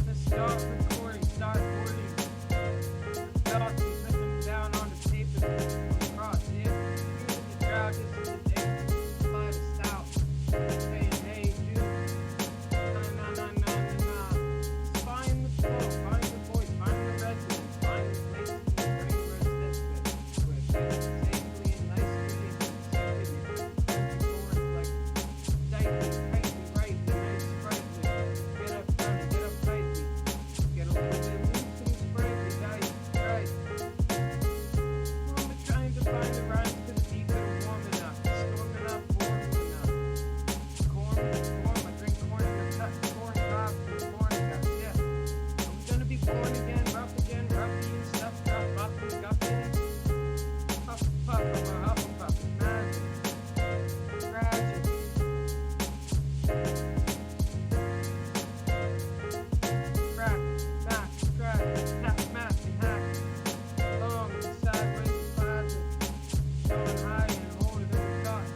Let's start recording, start recording. Thoughts and put them down on the paper. Across here. Here's the crowd, this is the day. Light us out. Saying, hey, dude. Nah. Just find the flow, find the voice, find the resonance, find the place in the brain where it's that where it fits safely and nicely and consistently. Forward like tightly, rightly, nice, sprightly. Get up running, get up tightly. Get a little bit loose and sprightly, tight, right. We're trying to find the rhymes to the beat that are warm enough, storming up, warming enough. Corn, I drink corn in the cut, corn cob and corn nuts, yeah. Are we gonna be born again, roughy and stuff, rough, and guffy? Puff, I'm a Hufflepuff, magic, tragic. Crack, back, track, math, and hack. Long and sideways and plastic. Going high and older than we thought.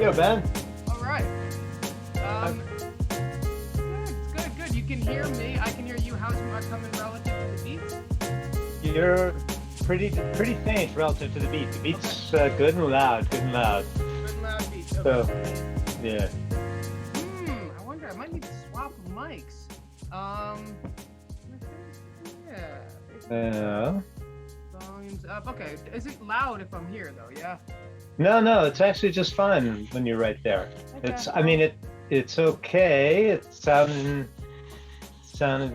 Yo, Ben. All right. Good. You can hear me. I can hear you. How's my coming relative to the beats? You're pretty faint relative to the beat. The beat's good and loud. Good and loud beats. Okay. So, yeah. I wonder. I might need to swap mics. Yeah. Volume's up. Okay. Is it loud if I'm here though? Yeah. No, it's actually just fine when you're right there. Okay. It's okay. It sounded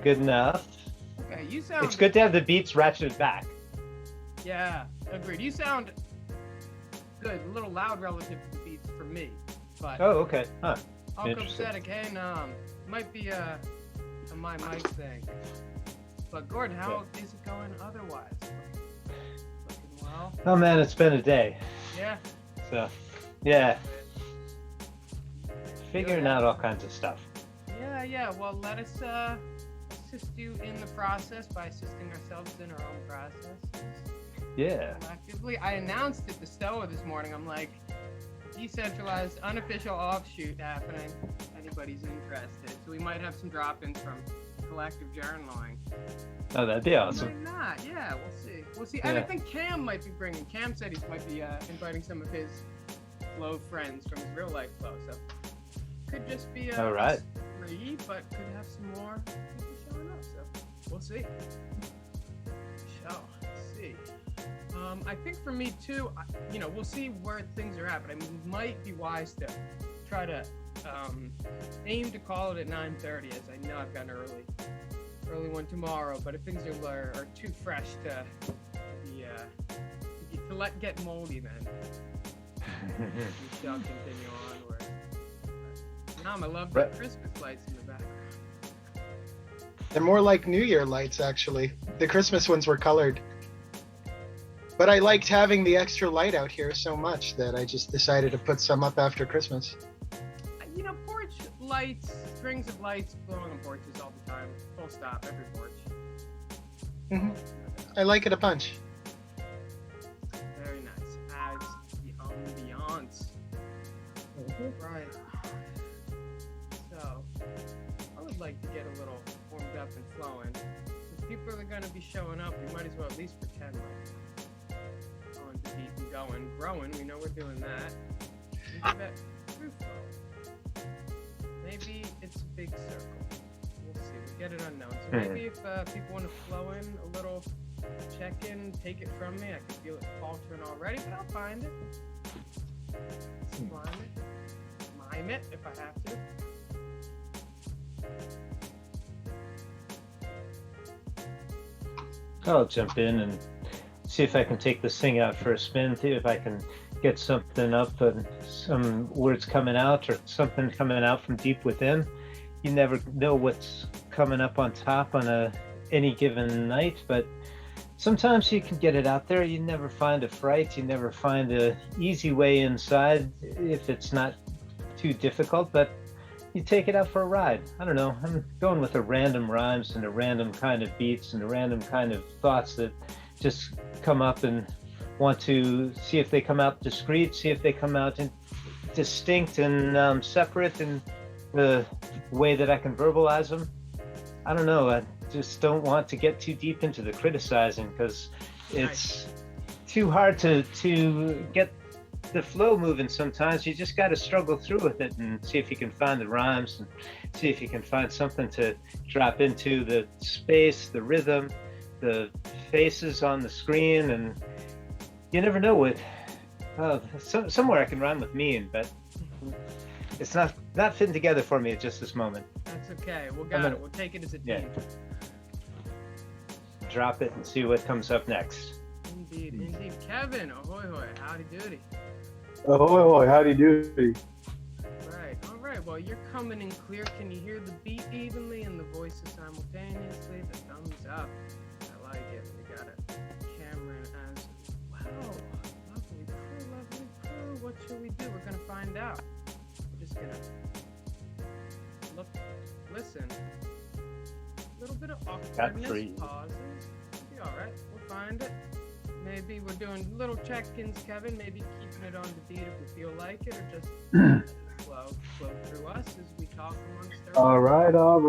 good enough. Okay, you sound. It's good to have the beats ratcheted back. Yeah, agreed. You sound good. A little loud relative to the beats for me, but. Oh, okay. Huh. All Interesting. copacetic. Hey, might be a my mic thing. But Gordon, how is it going otherwise? Looking well. Oh man, it's been a day. Yeah. So, yeah. Figuring out all kinds of stuff. Yeah. Well, let us assist you in the process by assisting ourselves in our own processes. Yeah. Collectively, I announced at the Stoa this morning. I'm like, decentralized, unofficial offshoot happening. If anybody's interested, so we might have some drop-ins from collective journaling. Oh, that'd be awesome. Might not. Yeah, we'll see. And Yeah. I think Cam might be bringing. Cam said he might be inviting some of his Flow friends from his real life Flow. So could just be All right. 3, but could have some more people showing up. So we'll see. Shall see. I think for me too, we'll see where things are at, but it might be wise to try to aim to call it at 9:30, as I know I've got an early one tomorrow. But if things are too fresh to get moldy, then we shall continue onward. I love the Christmas lights in the background. They're more like New Year lights, actually. The Christmas ones were colored. But I liked having the extra light out here so much that I just decided to put some up after Christmas. Porch lights, strings of lights blowing on porches all the time. Full stop, every porch. Mm-hmm. I like it a bunch. Very nice. Adds the ambiance. Right. So, I would like to get a little warmed up and flowing. Since people are going to be showing up, we might as well at least pretend like on the beat and going. Growing, we know we're doing that. Give it true flow. Maybe it's a big circle. We'll see. We'll get it unknown. So maybe if people want to flow in a little check-in, take it from me. I can feel it faltering already, but I'll find it. Sublime it. Mime it if I have to. I'll jump in and see if I can take this thing out for a spin, see if I can get something up and some words coming out or something coming out from deep within. You never know what's coming up on top on any given night, but sometimes you can get it out there. You never find a fright. You never find a easy way inside if it's not too difficult, but you take it out for a ride. I don't know. I'm going with the random rhymes and the random kind of beats and the random kind of thoughts that just come up and want to see if they come out discreet, see if they come out distinct and separate in the way that I can verbalize them. I don't know. I just don't want to get too deep into the criticizing because it's too hard to get the flow moving sometimes. You just got to struggle through with it and see if you can find the rhymes and see if you can find something to drop into the space, the rhythm, the faces on the screen, and you never know what. Somewhere I can rhyme with mean, but it's not fitting together for me at just this moment. That's okay. We'll got it. We'll take it as a team. Yeah. Drop it and see what comes up next. Indeed. Kevin, ahoy hoy, howdy doody. Ahoy hoy, howdy doody. All right. Well, you're coming in clear. Can you hear the beat evenly and the voices simultaneously? The thumbs up. I like it. We got it. Cameron as wow. Lovely crew. What should we do? We're gonna find out. We're just gonna look, listen. A little bit of awkwardness, pauses. Be all right. We'll find it. Maybe we're doing little check-ins, Kevin. Maybe keeping it on the beat if we feel like it, or just flow through us as we talk amongst ourselves. All right. All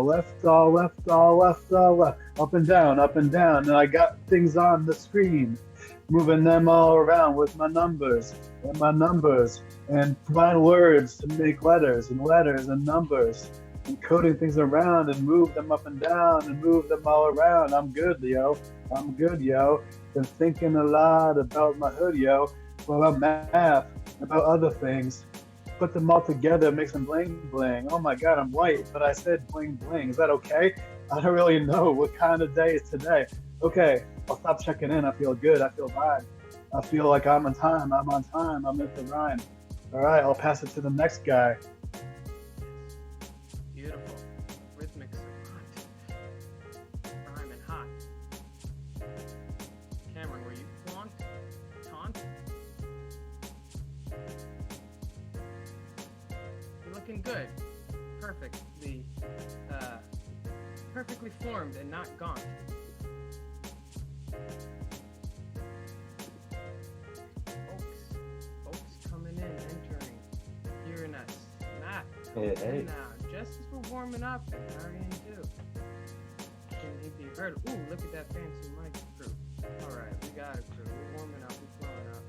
left. Up and down. And I got things on the screen, moving them all around with my numbers, and find words to make letters and numbers. And coding things around and move them up and down and move them all around. I'm good, yo. Been thinking a lot about my hood, yo. About math, about other things. Put them all together, make some bling bling. Oh my God, I'm white, but I said bling bling. Is that okay? I don't really know what kind of day is today. Okay, I'll stop checking in. I feel good. I feel fine. I feel like I'm on time. I'm in the rhyme. All right, I'll pass it to the next guy. Beautiful. Rhythmic savant. Rhyme and hot. Cameron, were you taunt? You're looking good. Perfectly formed and not gaunt. Folks coming in, entering, hearing us. Matt, Hey. now, just as we're warming up, and Marion too. Can he be heard? Ooh, look at that fancy mic crew. All right, we got it, crew. We're warming up, we're flowing up.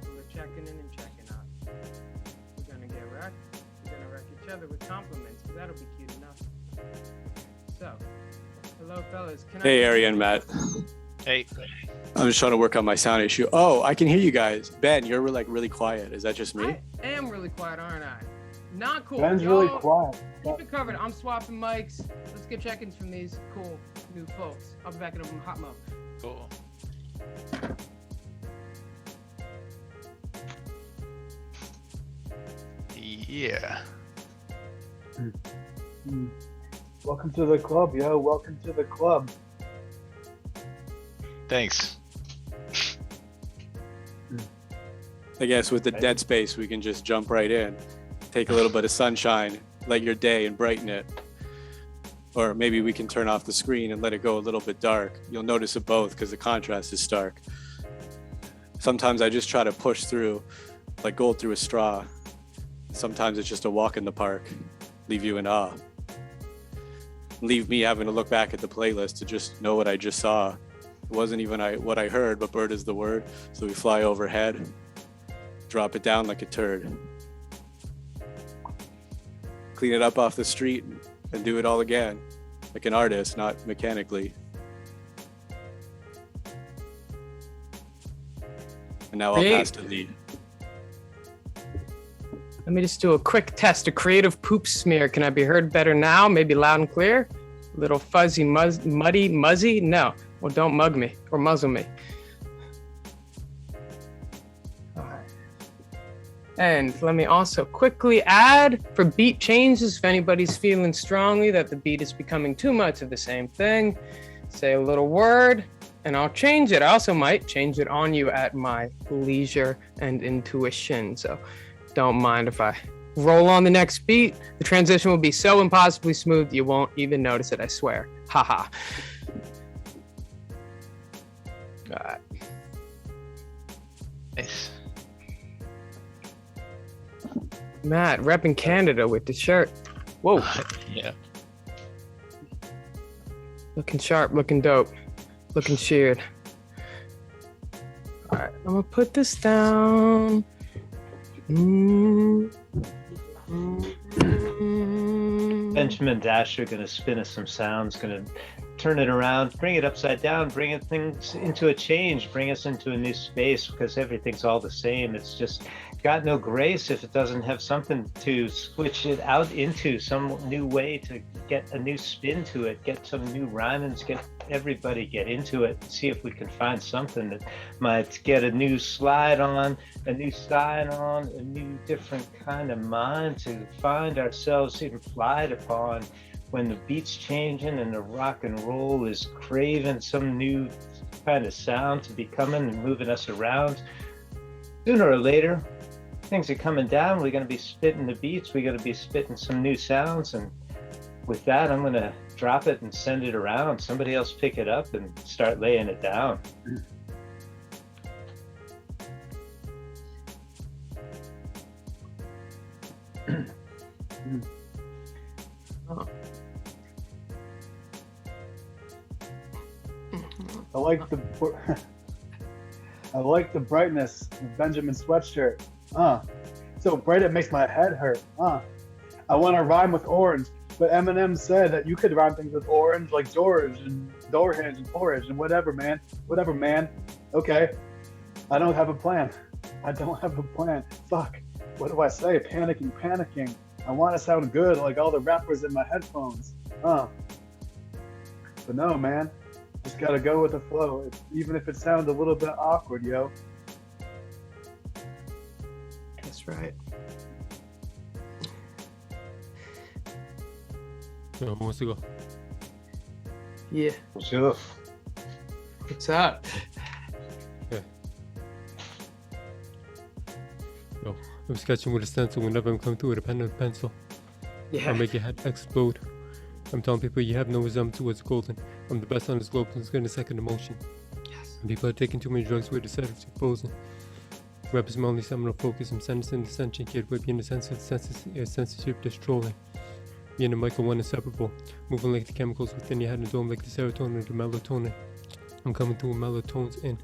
People are checking in and checking out. We're gonna get wrecked. We're gonna wreck each other with compliments, because that'll be cute enough. So, hello, fellas. Hey, Ari and Matt. Hey. I'm just trying to work on my sound issue. Oh, I can hear you guys. Ben, you're like really quiet. Is that just me? I am really quiet, aren't I? Not cool. Ben's Y'all, really quiet. keep it covered. I'm swapping mics. Let's get check-ins from these cool new folks. I'll be back in a hot mo. Cool. Yeah. Welcome to the club, yo. Welcome to the club. Thanks. I guess with the dead space, we can just jump right in, take a little bit of sunshine, light your day and brighten it. Or maybe we can turn off the screen and let it go a little bit dark. You'll notice it both because the contrast is stark. Sometimes I just try to push through like gold through a straw. Sometimes it's just a walk in the park, leave you in awe. Leave me having to look back at the playlist to just know what I just saw. It wasn't even what I heard, but bird is the word. So we fly overhead, drop it down like a turd. Clean it up off the street and do it all again, like an artist, not mechanically. And now I'll pass to lead. Let me just do a quick test. A creative poop smear. Can I be heard better now? Maybe loud and clear? A little fuzzy, muddy, muzzy? No. Well, don't mug me or muzzle me. All right. And let me also quickly add for beat changes, if anybody's feeling strongly that the beat is becoming too much of the same thing, say a little word and I'll change it. I also might change it on you at my leisure and intuition. So don't mind if I roll on the next beat. The transition will be so impossibly smooth you won't even notice it, I swear. Haha. All right. Nice. Matt, repping Canada with the shirt. Whoa. Yeah. Looking sharp, looking dope, looking sheared. All right, I'm gonna put this down. Benjamin Dasher gonna spin us some sounds, gonna turn it around, bring it upside down, bring things into a change, bring us into a new space, because everything's all the same. It's just got no grace if it doesn't have something to switch it out into, some new way to get a new spin to it, get some new rhymings, get everybody get into it, see if we can find something that might get a new slide on, a new sign on, a new different kind of mind to find ourselves implied upon when the beat's changing and the rock and roll is craving some new kind of sound to be coming and moving us around. Sooner or later, things are coming down. We're going to be spitting the beats. We're going to be spitting some new sounds. And with that, I'm going to drop it and send it around. Somebody else pick it up and start laying it down. I like the brightness of Benjamin's sweatshirt. So bright it makes my head hurt. I want to rhyme with orange, but Eminem said that you could rhyme things with orange, like George and door hinge and porridge and whatever, man. Whatever, man. Okay. I don't have a plan. Fuck. What do I say? Panicking. I want to sound good like all the rappers in my headphones. But no, man. Just gotta go with the flow, even if it sounds a little bit awkward, yo. That's right. So who wants to go? Yeah. Sure. What's up? Yo, I'm sketching with a stencil whenever I'm coming through with a pen and pencil. Yeah. I'll make your head explode. I'm telling people you have no resemblance to what's golden. I'm the best on this globe, it's getting a second emotion. Yes. And people are taking too many drugs with the set of supposing. Rap is my only seminal focus. I'm sentencing the sentient kid, whipping the censorship that's trolling. Me and the Michael one inseparable. Moving like the chemicals within your head and dome like the serotonin or the melatonin. I'm coming through with melatones in.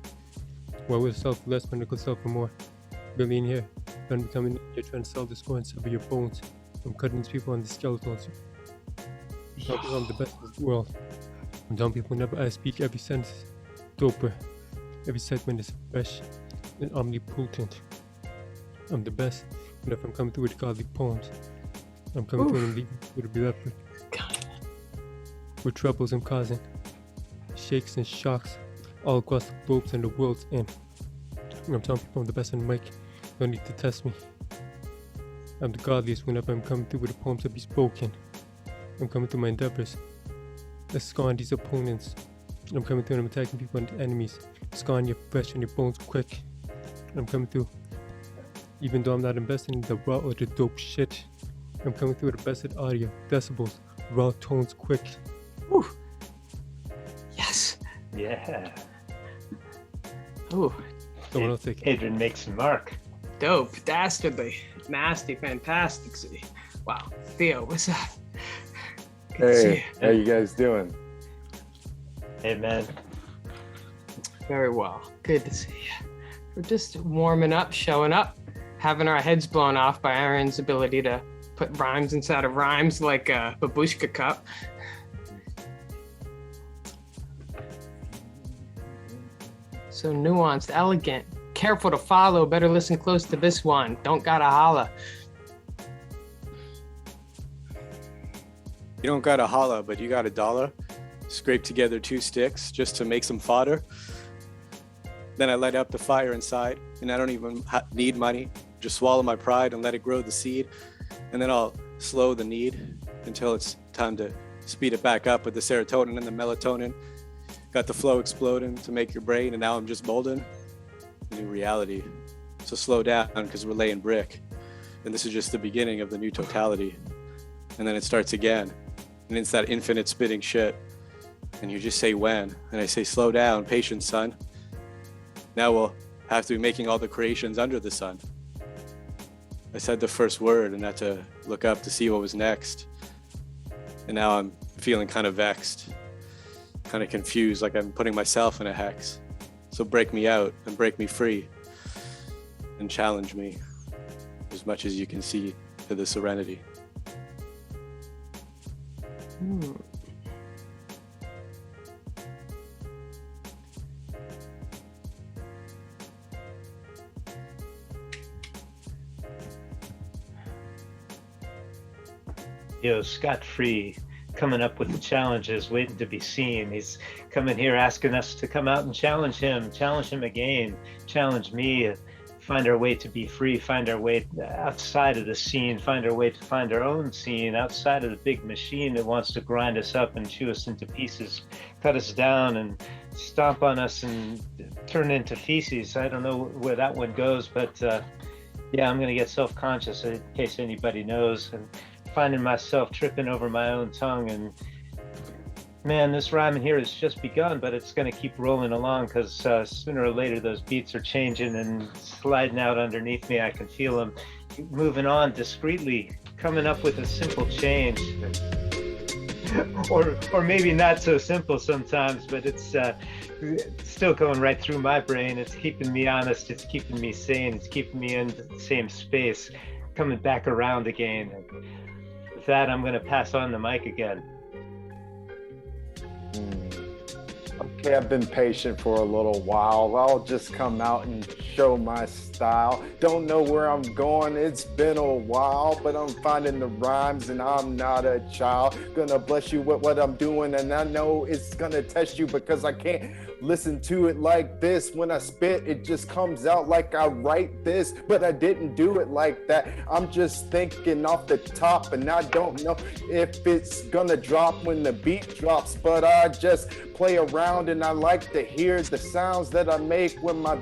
Why will self for less when it could sell for more? Billion here. Then becoming you're trying to sell the score and sever your bones. I'm cutting these people on the skeletons. I'm the best in the world. And dumb people never I speak every sentence. Doper. Every segment is fresh and omnipotent. I'm the best. And if I'm coming through with godly poems, I'm coming through and leaving you to be left with troubles I'm causing. Shakes and shocks all across the globes and the world's end. I'm telling people I'm the best on the mic. No need to test me. I'm the godliest whenever I'm coming through with the poems that be spoken. I'm coming through my endeavors. Let's scorn these opponents. I'm coming through and I'm attacking people and enemies. Scorn your flesh and your bones quick. I'm coming through. Even though I'm not investing in the raw or the dope shit. I'm coming through with the best of audio, decibels, raw tones quick. Woo. Yes. Yeah. Ooh, Someone else take it. Adrian makes a mark. dope, dastardly, nasty, fantastic. Wow. Theo, what's up? Good to see Hey, how you guys doing? Hey, man. you. Very well. Good to see you. We're just warming up, showing up, having our heads blown off by Aaron's ability to put rhymes inside of rhymes like a babushka cup. So nuanced, elegant, careful to follow, better listen close to this one. Don't gotta holla. You don't got a holla, but you got a dollar. Scrape together 2 sticks just to make some fodder. Then I light up the fire inside, and I don't even need money. Just swallow my pride and let it grow the seed. And then I'll slow the need until it's time to speed it back up with the serotonin and the melatonin. Got the flow exploding to make your brain, and now I'm just molding a new reality. So slow down, because we're laying brick. And this is just the beginning of the new totality. And then it starts again. And it's that infinite spitting shit. And you just say when, and I say slow down, patience, son. Now we'll have to be making all the creations under the sun. I said the first word and had to look up to see what was next. And now I'm feeling kind of vexed, kind of confused, like I'm putting myself in a hex. So break me out and break me free and challenge me as much as you can see to the serenity. Scot-free, coming up with the challenges, waiting to be seen. He's coming here asking us to come out and challenge him again, challenge me, find our way to be free, find our way outside of the scene, find our way to find our own scene, outside of the big machine that wants to grind us up and chew us into pieces, cut us down and stomp on us and turn into feces. I don't know where that one goes, but yeah, I'm going to get self-conscious in case anybody knows, and finding myself tripping over my own tongue. And man, this rhyming here has just begun, but it's going to keep rolling along, because sooner or later those beats are changing and sliding out underneath me. I can feel them moving on discreetly, coming up with a simple change. or maybe not so simple sometimes, but it's still going right through my brain. It's keeping me honest, it's keeping me sane, it's keeping me in the same space, coming back around again. With that, I'm going to pass on the mic again. Okay, I've been patient for a little while. I'll just come out and show my style. Don't know where I'm going, it's been a while, but I'm finding the rhymes and I'm not a child. Gonna bless you with what I'm doing, and I know it's gonna test you, because I can't listen to it like this. When I spit, it just comes out like I write this, but I didn't do it like that. I'm just thinking off the top, and I don't know if it's gonna drop when the beat drops, but I just play around, and I like to hear the sounds that I make when my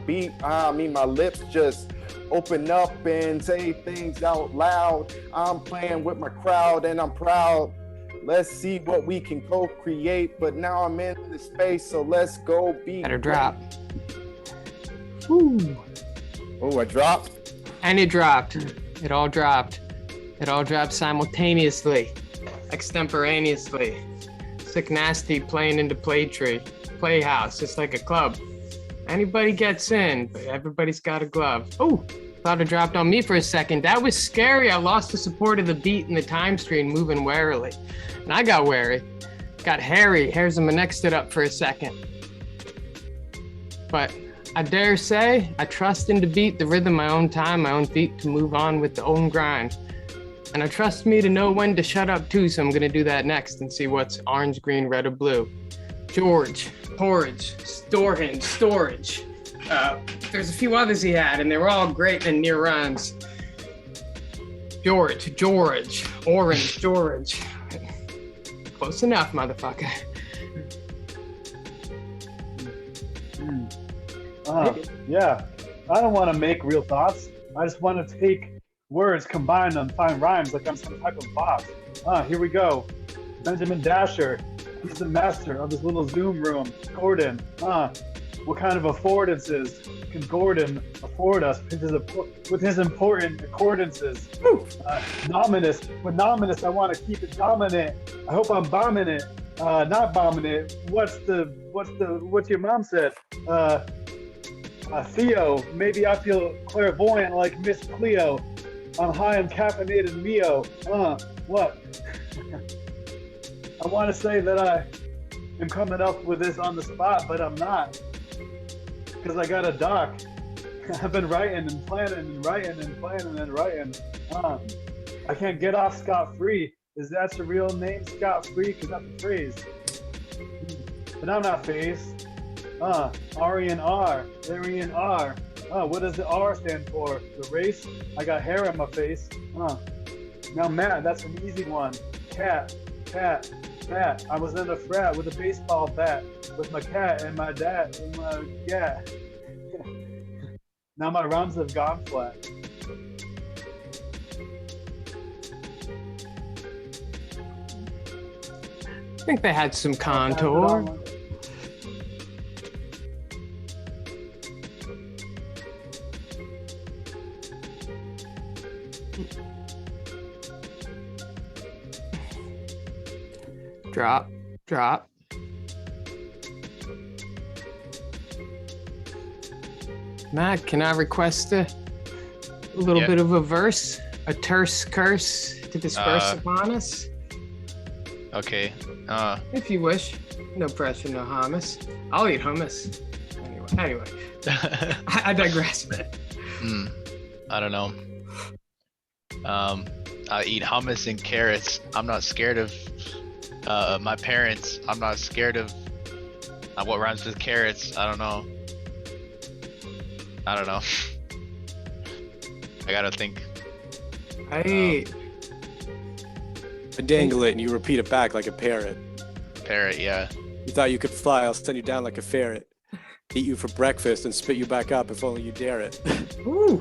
my lips just open up and say things out loud. I'm playing with my crowd and I'm proud. Let's see what we can co-create, but now I'm in the space, so let's go be. Better drop. Ooh, I dropped. And it dropped. It all dropped. It all dropped simultaneously, extemporaneously. Sick nasty playing into Playhouse. It's like a club. Anybody gets in, but everybody's got a glove. Oh, thought it dropped on me for a second. That was scary. I lost the support of the beat and the time stream moving warily. And I got wary. Got hairy. Hairs on my neck stood up for a second. But I dare say, I trust in to beat the rhythm my own time, my own feet to move on with the own grind. And I trust me to know when to shut up too, so I'm gonna do that next and see what's orange, green, red, or blue. George, porridge, storage, storage. There's a few others he had, and they were all great and near rhymes. George, orange, George. Close enough, motherfucker. Yeah, I don't want to make real thoughts. I just want to take words, combine them, find rhymes like I'm some type of boss. Here we go. Benjamin Dasher. He's the master of this little Zoom room. Gordon. What kind of affordances can Gordon afford us with his important accordances? Nominous. With nominous, I want to keep it dominant. I hope I'm bombing it. Not bombing it. What's your mom said? Theo, maybe I feel clairvoyant like Miss Cleo. I'm high on caffeinated Mio. What? I want to say that I am coming up with this on the spot, but I'm not. Because I got a doc. I've been writing and planning and writing and planning and writing. I can't get off scot-free. Is that the real name, scot-free? Because that's the phrase. But I'm not phased. Aryan R. What does the R stand for? The race? I got hair on my face. Now Matt, that's an easy one. Cat. I was in a frat with a baseball bat with my cat and my dad and my cat. Now my rhymes have gone flat. I think they had some contour. Drop. Matt, can I request a little bit of a verse? A terse curse to disperse upon us? Okay. If you wish. No pressure, no hummus. I'll eat hummus. Anyway. I digress. I don't know. I eat hummus and carrots. I'm not scared of my parents. I'm not scared of what rhymes with carrots. I don't know. I gotta think. Hey. I dangle it and you repeat it back like a parrot. Parrot, yeah. You thought you could fly, I'll send you down like a ferret. Eat you for breakfast and spit you back up if only you dare it. Ooh.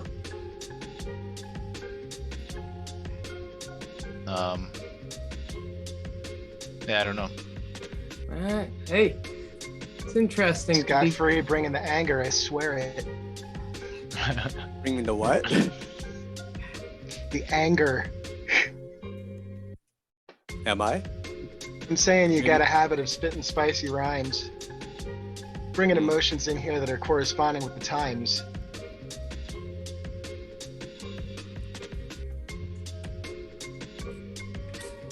Yeah, I don't know. Alright. Hey. It's interesting. Scot-free, bringing the anger, I swear it. Bringing the what? The anger. Am I? I'm saying you got a habit of spitting spicy rhymes. Bringing emotions in here that are corresponding with the times.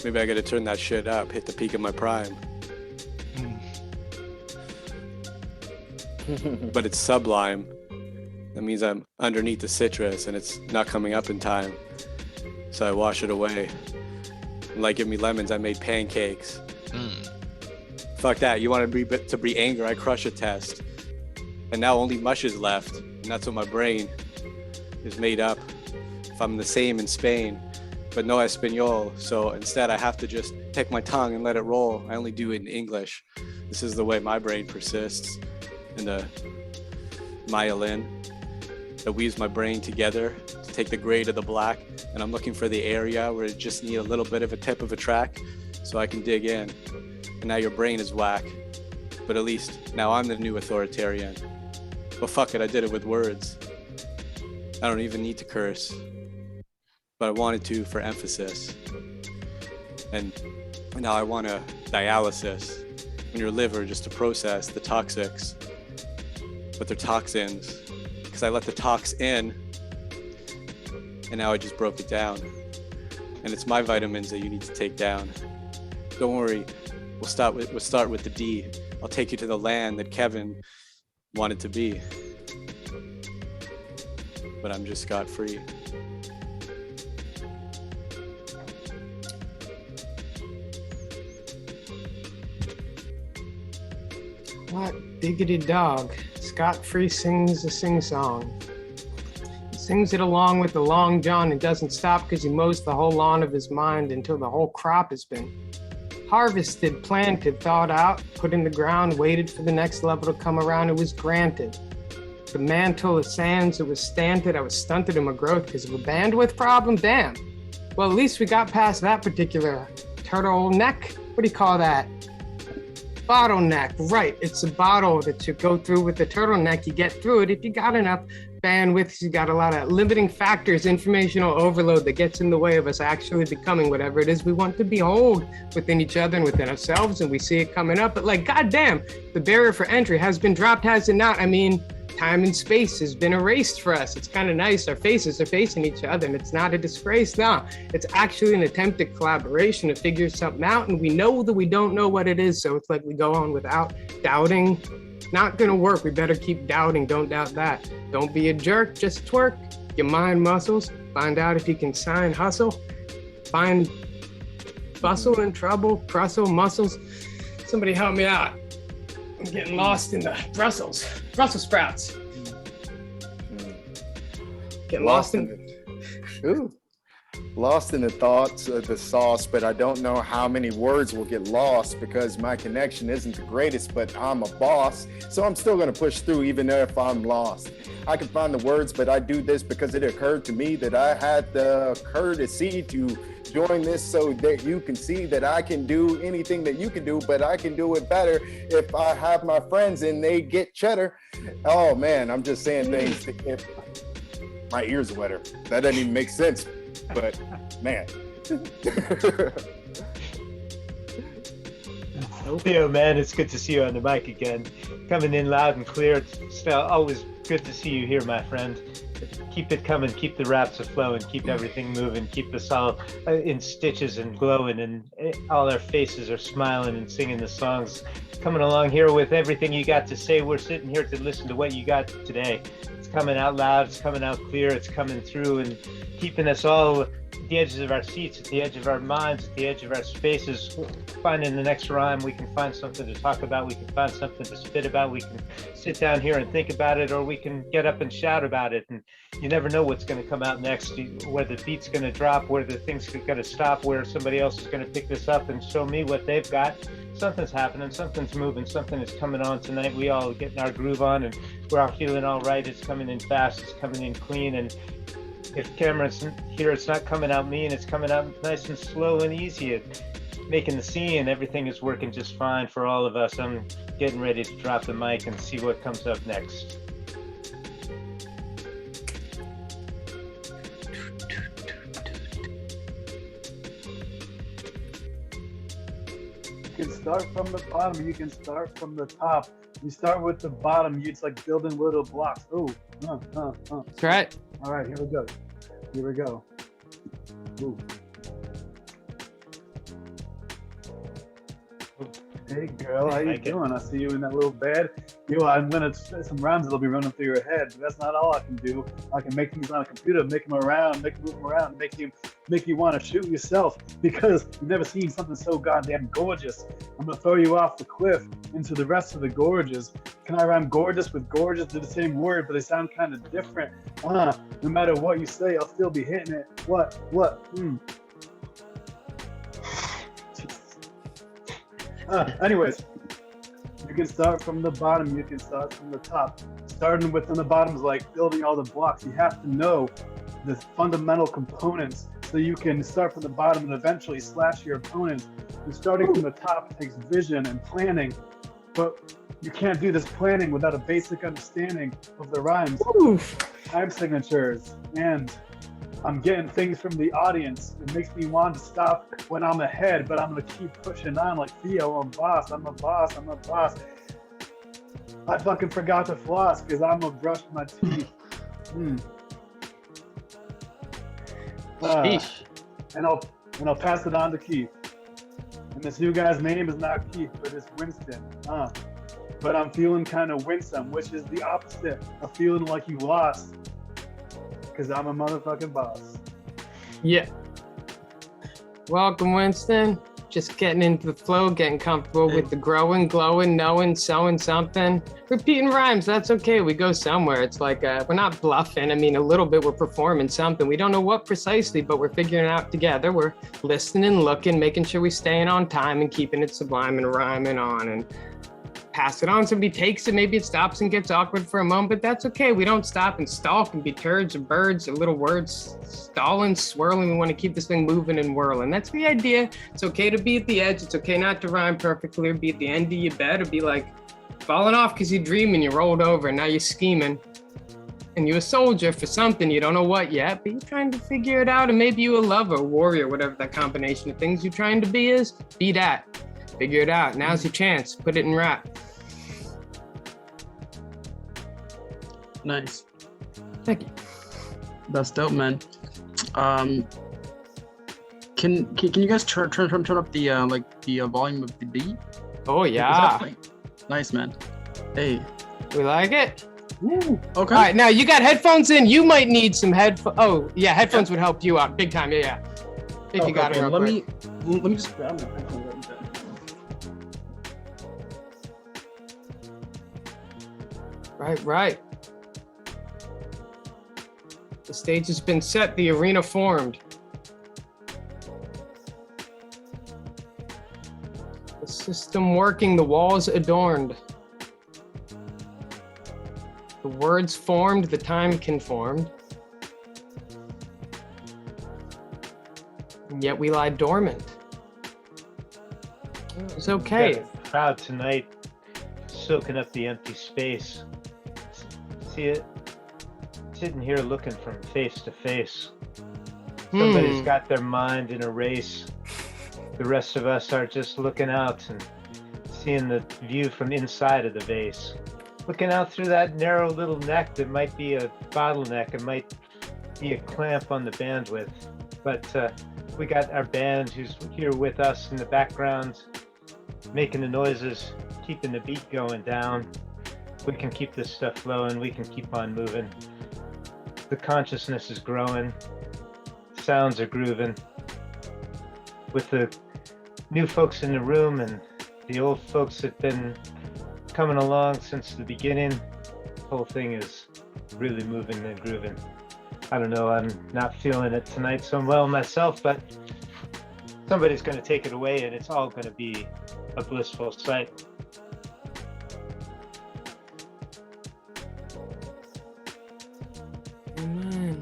Maybe I gotta turn that shit up, hit the peak of my prime. But it's sublime. That means I'm underneath the citrus and it's not coming up in time. So I wash it away. Like, give me lemons, I made pancakes. Fuck that, you wanted me to be anger, I crush a test. And now only mush is left. And that's what my brain is made up. If I'm the same in Spain, but no Espanol. So instead I have to just take my tongue and let it roll. I only do it in English. This is the way my brain persists. And the myelin that weaves my brain together to take the gray to the black. And I'm looking for the area where it just need a little bit of a tip of a track so I can dig in. And now your brain is whack. But at least now I'm the new authoritarian. But fuck it, I did it with words. I don't even need to curse. But I wanted to for emphasis. And now I want a dialysis in your liver just to process the toxics. but they're toxins because I let the tox in, and now I just broke it down. And it's my vitamins that you need to take down. Don't worry, we'll start with the D. I'll take you to the land that Kevin wanted to be, but I'm just scot-free. What diggity dog? Scot-free sings a sing-song. He sings it along with the long john and doesn't stop because he mows the whole lawn of his mind until the whole crop has been harvested, planted, thawed out, put in the ground, waited for the next level to come around. It was granted. The mantle of sands, it was stunted. I was stunted in my growth because of a bandwidth problem. Damn. Well, at least we got past that particular turtleneck. What do you call that? Bottleneck, right. It's a bottle that you go through with the turtleneck. You get through it if you got enough bandwidth. You got a lot of limiting factors, informational overload that gets in the way of us actually becoming whatever it is we want to behold within each other and within ourselves. And we see it coming up, but like, goddamn, the barrier for entry has been dropped, has it not? I mean, time and space has been erased for us. It's kind of nice. Our faces are facing each other and it's not a disgrace. No, it's actually an attempt at collaboration to figure something out. And we know that we don't know what it is. So it's like we go on without doubting. Not gonna work. We better keep doubting. Don't doubt that. Don't be a jerk. Just twerk your mind muscles. Find out if you can sign hustle. Find bustle and trouble, Brussels muscles. Somebody help me out. I'm getting lost in the Brussels sprouts. Getting lost in Lost in the thoughts of the sauce, but I don't know how many words will get lost because my connection isn't the greatest, but I'm a boss. So I'm still going to push through even if I'm lost. I can find the words, but I do this because it occurred to me that I had the courtesy to join this so that you can see that I can do anything that you can do, but I can do it better if I have my friends and they get cheddar. Oh man, I'm just saying things. If my ears are wetter. That doesn't even make sense, but man. Theo, man, it's good to see you on the mic again. Coming in loud and clear. It's always good to see you here, my friend. Keep it coming, keep the raps aflow, and keep everything moving. Keep us all in stitches and glowing, and all our faces are smiling and singing the songs. Coming along here with everything you got to say. We're sitting here to listen to what you got today. It's coming out loud, it's coming out clear, it's coming through, and keeping us all at the edges of our seats, at the edge of our minds, at the edge of our spaces. Finding the next rhyme, we can find something to talk about, we can find something to spit about, we can sit down here and think about it, or we can get up and shout about it. And you never know what's going to come out next, where the beat's going to drop, where the thing's going to stop, where somebody else is going to pick this up and show me what they've got. Something's happening, something's moving, something is coming on tonight. We all getting our groove on, and we're all feeling all right. It's coming in fast, it's coming in clean, and if Cameron's here, it's not coming out mean, it's coming out nice and slow and easy. Making the scene, everything is working just fine for all of us. I'm getting ready to drop the mic and see what comes up next. You can start from the bottom, you can start from the top. You start with the bottom, it's like building little blocks. Oh, That's right. All right, here we go. Here we go. Ooh. Hey girl, how you doing? I see you in that little bed. Yo, I'm gonna spit some rhymes that'll be running through your head. But that's not all I can do. I can make things on a computer, make them around, move them around, make you want to shoot yourself because you've never seen something so goddamn gorgeous. I'm gonna throw you off the cliff into the rest of the gorges. Can I rhyme gorgeous with gorgeous? They're the same word, but they sound kind of different. No matter what you say, I'll still be hitting it. What? Anyways, you can start from the bottom, you can start from the top. Starting within the bottom is like building all the blocks. You have to know the fundamental components so you can start from the bottom and eventually slash your opponents. And starting from the top takes vision and planning, but you can't do this planning without a basic understanding of the rhymes, time signatures, and I'm getting things from the audience. It makes me want to stop when I'm ahead, but I'm gonna keep pushing on like Theo. I'm a boss. I fucking forgot to floss because I'm gonna brush my teeth. Sheesh. And I'll pass it on to Keith. And this new guy's name is not Keith, but it's Winston. But I'm feeling kind of winsome, which is the opposite of feeling like you lost. Because I'm a motherfucking boss. Yeah. Welcome, Winston. Just getting into the flow, getting comfortable with the growing, glowing, knowing, sowing something. Repeating rhymes, that's okay. We go somewhere. It's like we're not bluffing. I mean, a little bit, we're performing something. We don't know what precisely, but we're figuring it out together. We're listening, looking, making sure we're staying on time and keeping it sublime and rhyming on and pass it on. Somebody takes it, maybe it stops and gets awkward for a moment, but that's okay. We don't stop and stalk and be turds or birds or little words stalling, swirling. We want to keep this thing moving and whirling. That's the idea. It's okay to be at the edge. It's okay not to rhyme perfectly or be at the end of your bed or be like falling off because you're dreaming, you rolled over and now you're scheming. And you're a soldier for something, you don't know what yet, but you're trying to figure it out. And maybe you're a lover, warrior, whatever that combination of things you're trying to be is, be that. Figure it out. Now's your chance. Put it in rap. Nice. Thank you. That's dope, man. Can you guys turn up the volume of the beat? Oh yeah. Nice, man. Hey. We like it. Woo. Okay. All right, now you got headphones in. You might need some headphones. Oh yeah, headphones would help you out big time. Yeah. If you got it. Let me just grab my headphones. Right. The stage has been set, the arena formed. The system working, the walls adorned. The words formed, the time conformed. And yet we lie dormant. It's okay. Got a crowd tonight soaking up the empty space. See it? Sitting here looking from face to face. Somebody's got their mind in a race. The rest of us are just looking out and seeing the view from inside of the vase. Looking out through that narrow little neck that might be a bottleneck. It might be a clamp on the bandwidth. But we got our band who's here with us in the background, making the noises, keeping the beat going down. We can keep this stuff flowing. We can keep on moving. The consciousness is growing. Sounds are grooving. With the new folks in the room and the old folks that have been coming along since the beginning, the whole thing is really moving and grooving. I don't know, I'm not feeling it tonight so well myself, but somebody's going to take it away and it's all going to be a blissful sight. Amen.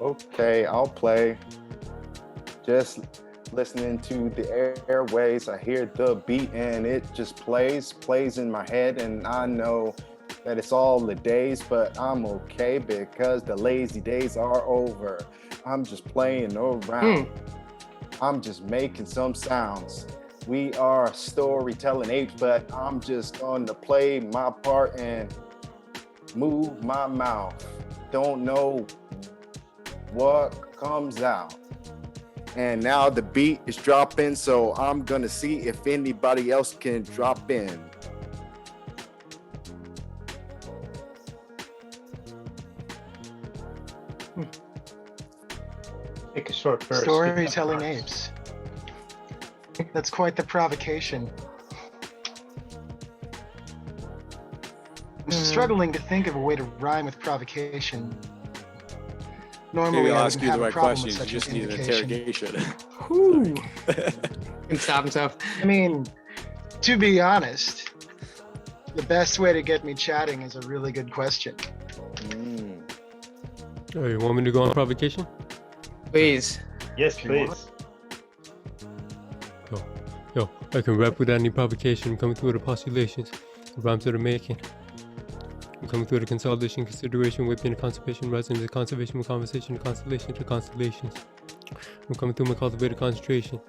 Okay, I'll play. Just listening to the airways, I hear the beat and it just plays in my head, and I know that it's all the days, but I'm okay because the lazy days are over. I'm just playing around. I'm just making some sounds. We are storytelling apes, but I'm just gonna play my part and move my mouth. Don't know what comes out. And now the beat is dropping, so I'm gonna see if anybody else can drop in. Take a short burst. Storytelling apes. That's quite the provocation. I'm struggling to think of a way to rhyme with provocation. Normally, Maybe I'll I ask wouldn't you have the a right problem question. with You such just an need an invocation. interrogation. Can stop himself. I mean, to be honest, the best way to get me chatting is a really good question. Oh, you want me to go on provocation? Please. Yes, please. Yo, I can rap without any provocation. I'm coming through the postulations, the rhymes that are making. I'm coming through the consolidation, consideration, whipping, the conservation, rising to conservation, with conversation, the constellation to constellations. I'm coming through my cultivated concentration.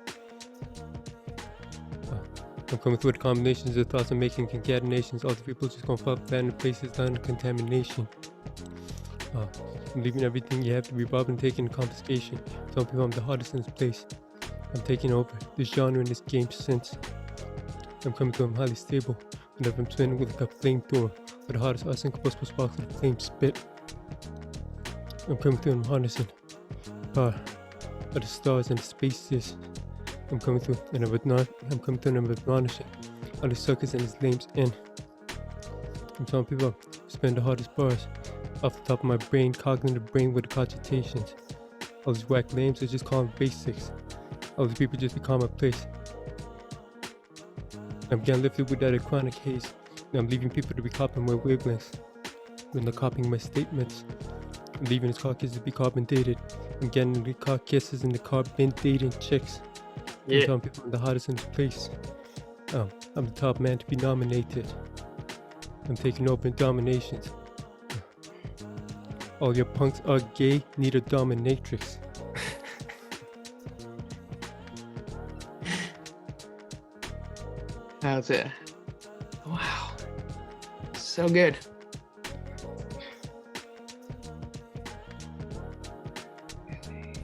I'm coming through the combinations of thoughts I'm making concatenations. All the people just gonna fall flat in places down to contamination. I'm leaving everything you have to be robbed and taking confiscation. Telling people I'm the hardest in this place. I'm taking over this genre in this game since. I'm coming through, I'm highly stable. Whenever I'm spinning with like a flamethrower. With the hardest uncombustible sparks of the flame spit. I'm coming through, I'm harnessing power of the stars and the spaces. I'm coming through and I'm coming through and I'm admonishing all the suckers and these lames in. I'm telling people spend the hardest bars off the top of my brain, cognitive brain with the cogitations. All these whack lames, I just call them basics. All these people just be commonplace. I'm getting lifted with that chronic haze. And I'm leaving people to be copying my wavelengths. When they're copying my statements. I'm leaving this carcass to be carbon dated. I'm getting the carcasses and the carbon dating chicks. I'm telling people I'm the hottest in this place. I'm the top man to be nominated. I'm taking over in dominations. All your punks are gay, need a dominatrix. How's it? Wow. So good.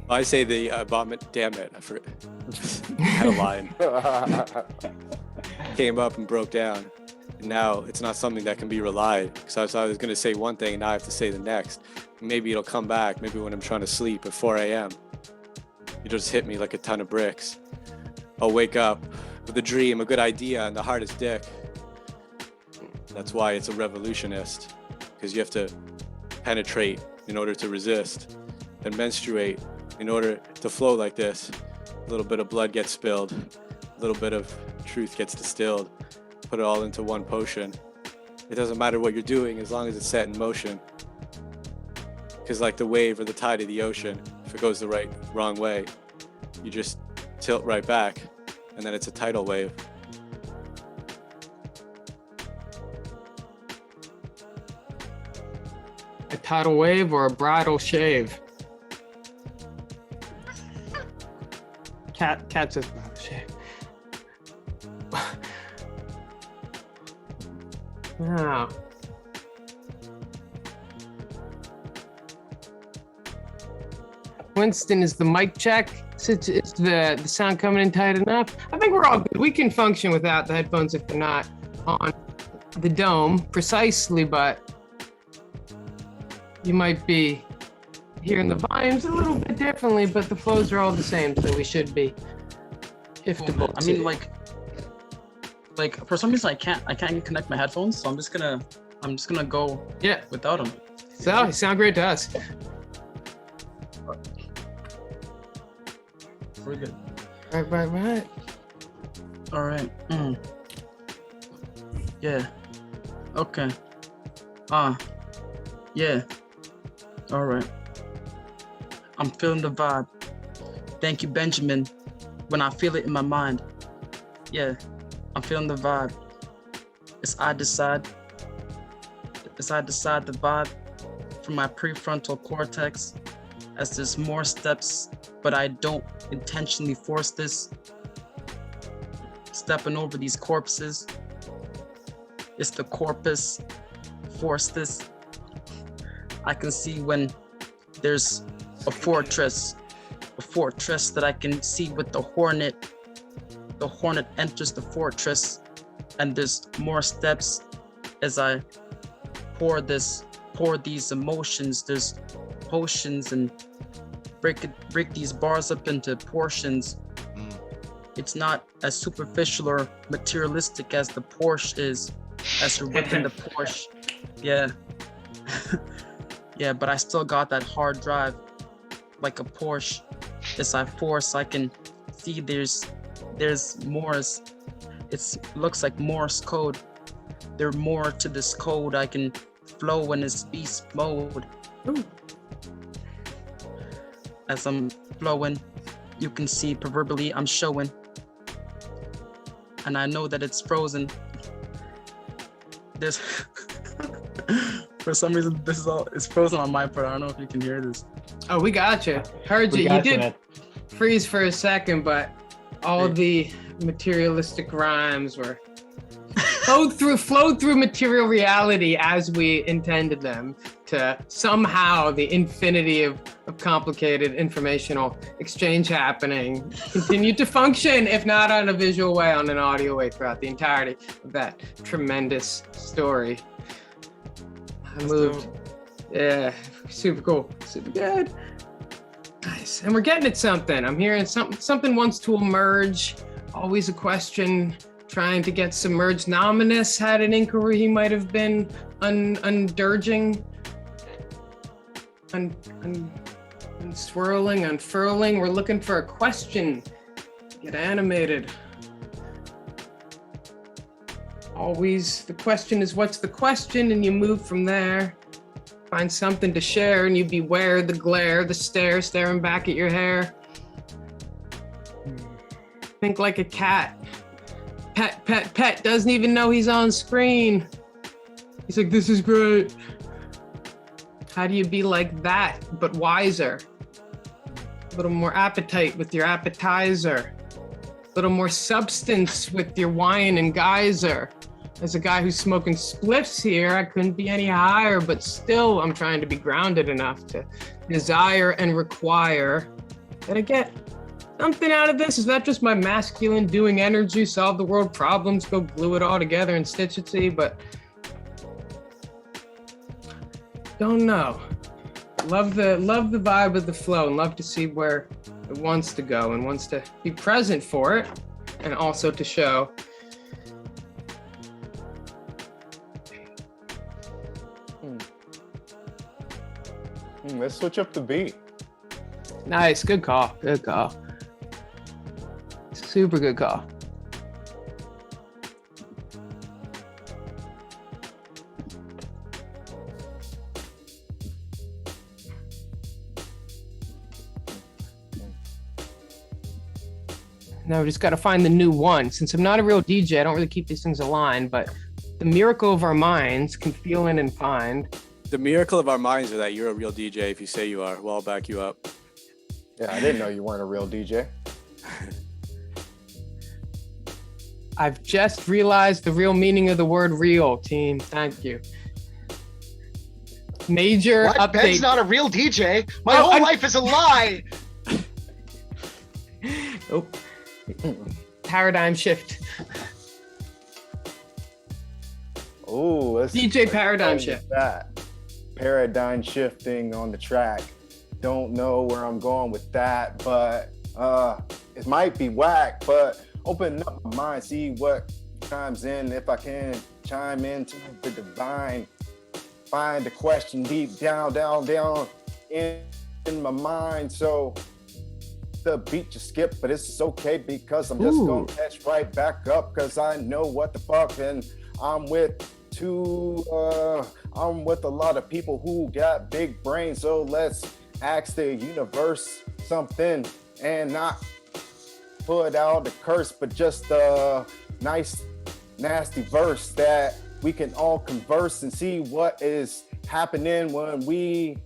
I say the vomit. Damn it! I forgot. I had a line. Came up and broke down. And now it's not something that can be relied. Because I was going to say one thing and now I have to say the next. Maybe it'll come back. Maybe when I'm trying to sleep at 4 a.m. It just hit me like a ton of bricks. I'll wake up with a dream, a good idea, and the hardest dick. That's why it's a revolutionist. Because you have to penetrate in order to resist. And menstruate in order to flow like this. A little bit of blood gets spilled. A little bit of truth gets distilled. Put it all into one potion. It doesn't matter what you're doing as long as it's set in motion. Because like the wave or the tide of the ocean, if it goes the wrong way, you just tilt right back and then it's a tidal wave. A tidal wave or a bridal shave? Cat says bridal shave. Wow. Winston, is the mic check? Is the sound coming in tight enough? I think we're all good. We can function without the headphones if they're not on the dome precisely, but you might be hearing the volumes a little bit differently, but the flows are all the same, so we should be. I mean, like for some reason I can't connect my headphones, so I'm just gonna go without them. So you sound great to us. We're good. Right. All right. Yeah. Okay. Yeah. All right. I'm feeling the vibe. Thank you, Benjamin. When I feel it in my mind. Yeah. I'm feeling the vibe. As I decide the vibe from my prefrontal cortex, as there's more steps, but I don't intentionally force this. Stepping over these corpses. It's the corpus. Force this. I can see when there's a fortress that I can see with the hornet. The hornet enters the fortress, and there's more steps as I pour these emotions. There's potions and break these bars up into portions. It's not as superficial or materialistic as the Porsche is, as you're within the Porsche. Yeah. Yeah, but I still got that hard drive like a Porsche. As I force, I can see there's Morse. It looks like Morse code. There's more to this code. I can flow in this beast mode. Ooh. As I'm flowing, you can see proverbially I'm showing. And I know that it's frozen. This for some reason it's frozen on my part. I don't know if you can hear this. Oh, we got you. Heard you. You did. freeze for a second, but all the materialistic rhymes were flowed through material reality as we intended them to somehow the infinity of complicated informational exchange happening continued to function, if not on a visual way, on an audio way throughout the entirety of that tremendous story. I moved. Yeah, super cool, super good. Nice, and we're getting at something. I'm hearing something wants to emerge. Always a question trying to get submerged. Nominus had an inquiry he might have been unsurling, unfurling. We're looking for a question. Get animated. Always the question is what's the question, and you move from there. Find something to share, and you beware the glare, the stare, staring back at your hair. Think like a cat. Pet doesn't even know he's on screen. He's like, this is great. How do you be like that, but wiser? A little more appetite with your appetizer. A little more substance with your wine and geyser. As a guy who's smoking spliffs here, I couldn't be any higher, but still I'm trying to be grounded enough to desire and require that I get something out of this. Is that just my masculine doing energy, solve the world problems, go glue it all together and stitch it to you? But don't know. Love the vibe of the flow and love to see where it wants to go and wants to be present for it and also to show. Let's switch up the beat. Nice, good call, good call. Super good call. Now we just got to find the new one. Since I'm not a real DJ, I don't really keep these things aligned, but the miracle of our minds can feel in and find. The miracle of our minds are that you're a real DJ if you say you are. Well, I'll back you up. Yeah, I didn't know you weren't a real DJ. I've just realized the real meaning of the word real, team. Thank you. Major What? update. Ben's not a real DJ. My whole life is a lie. Oh. Paradigm shift. Oh, let's DJ paradigm shift. That paradigm shifting on the track. Don't know where I'm going with that, but it might be whack. But open up my mind, see what chimes in. If I can chime into the divine, find the question deep down in my mind. So the beat just skipped, but it's okay because I'm just gonna catch right back up because I know what the fuck, and I'm with a lot of people who got big brains. So let's ask the universe something and not put out a curse, but just a nice, nasty verse that we can all converse and see what is happening when we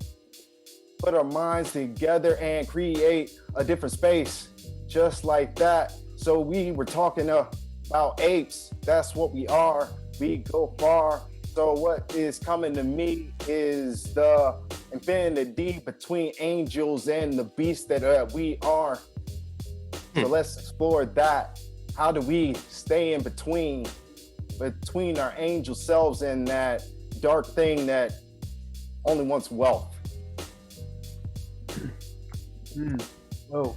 put our minds together and create a different space just like that. So we were talking about apes. That's what we are. We go far. So what is coming to me is the infinity between angels and the beast that we are. So let's explore that. How do we stay in between our angel selves and that dark thing that only wants wealth? Whoa.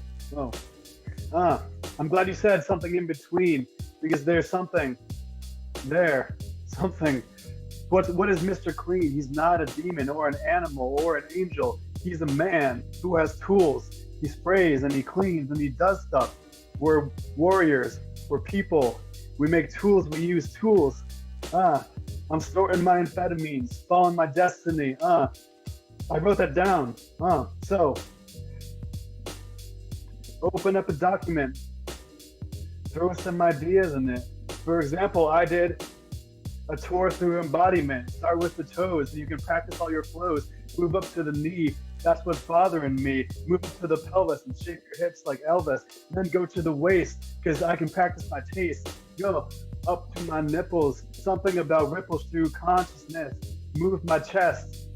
I'm glad you said something in between, because there's something there. Something. What is Mr. Clean? He's not a demon or an animal or an angel. He's a man who has tools. He sprays and he cleans and he does stuff. We're warriors. We're people. We make tools. We use tools. I'm snorting my amphetamines, following my destiny. I wrote that down. So open up a document. Throw some ideas in it. For example, I did a tour through embodiment. Start with the toes, and you can practice all your flows. Move up to the knee, That's what's bothering me. Move to the pelvis and shake your hips like Elvis. Then go to the waist, because I can practice my taste. Go up to my nipples. Something about ripples through consciousness. Move my chest,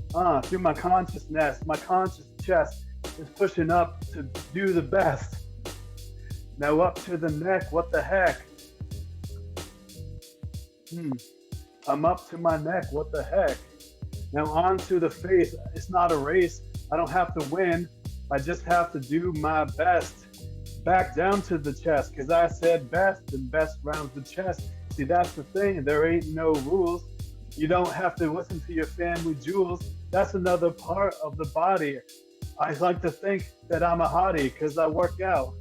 through my consciousness. My conscious chest is pushing up to do the best. Now up to the neck, what the heck? I'm up to my neck, what the heck? Now on to the face, it's not a race. I don't have to win, I just have to do my best. Back down to the chest, cause I said best, and best rounds the chest. See, that's the thing, there ain't no rules. You don't have to listen to your family jewels. That's another part of the body. I like to think that I'm a hottie, cause I work out.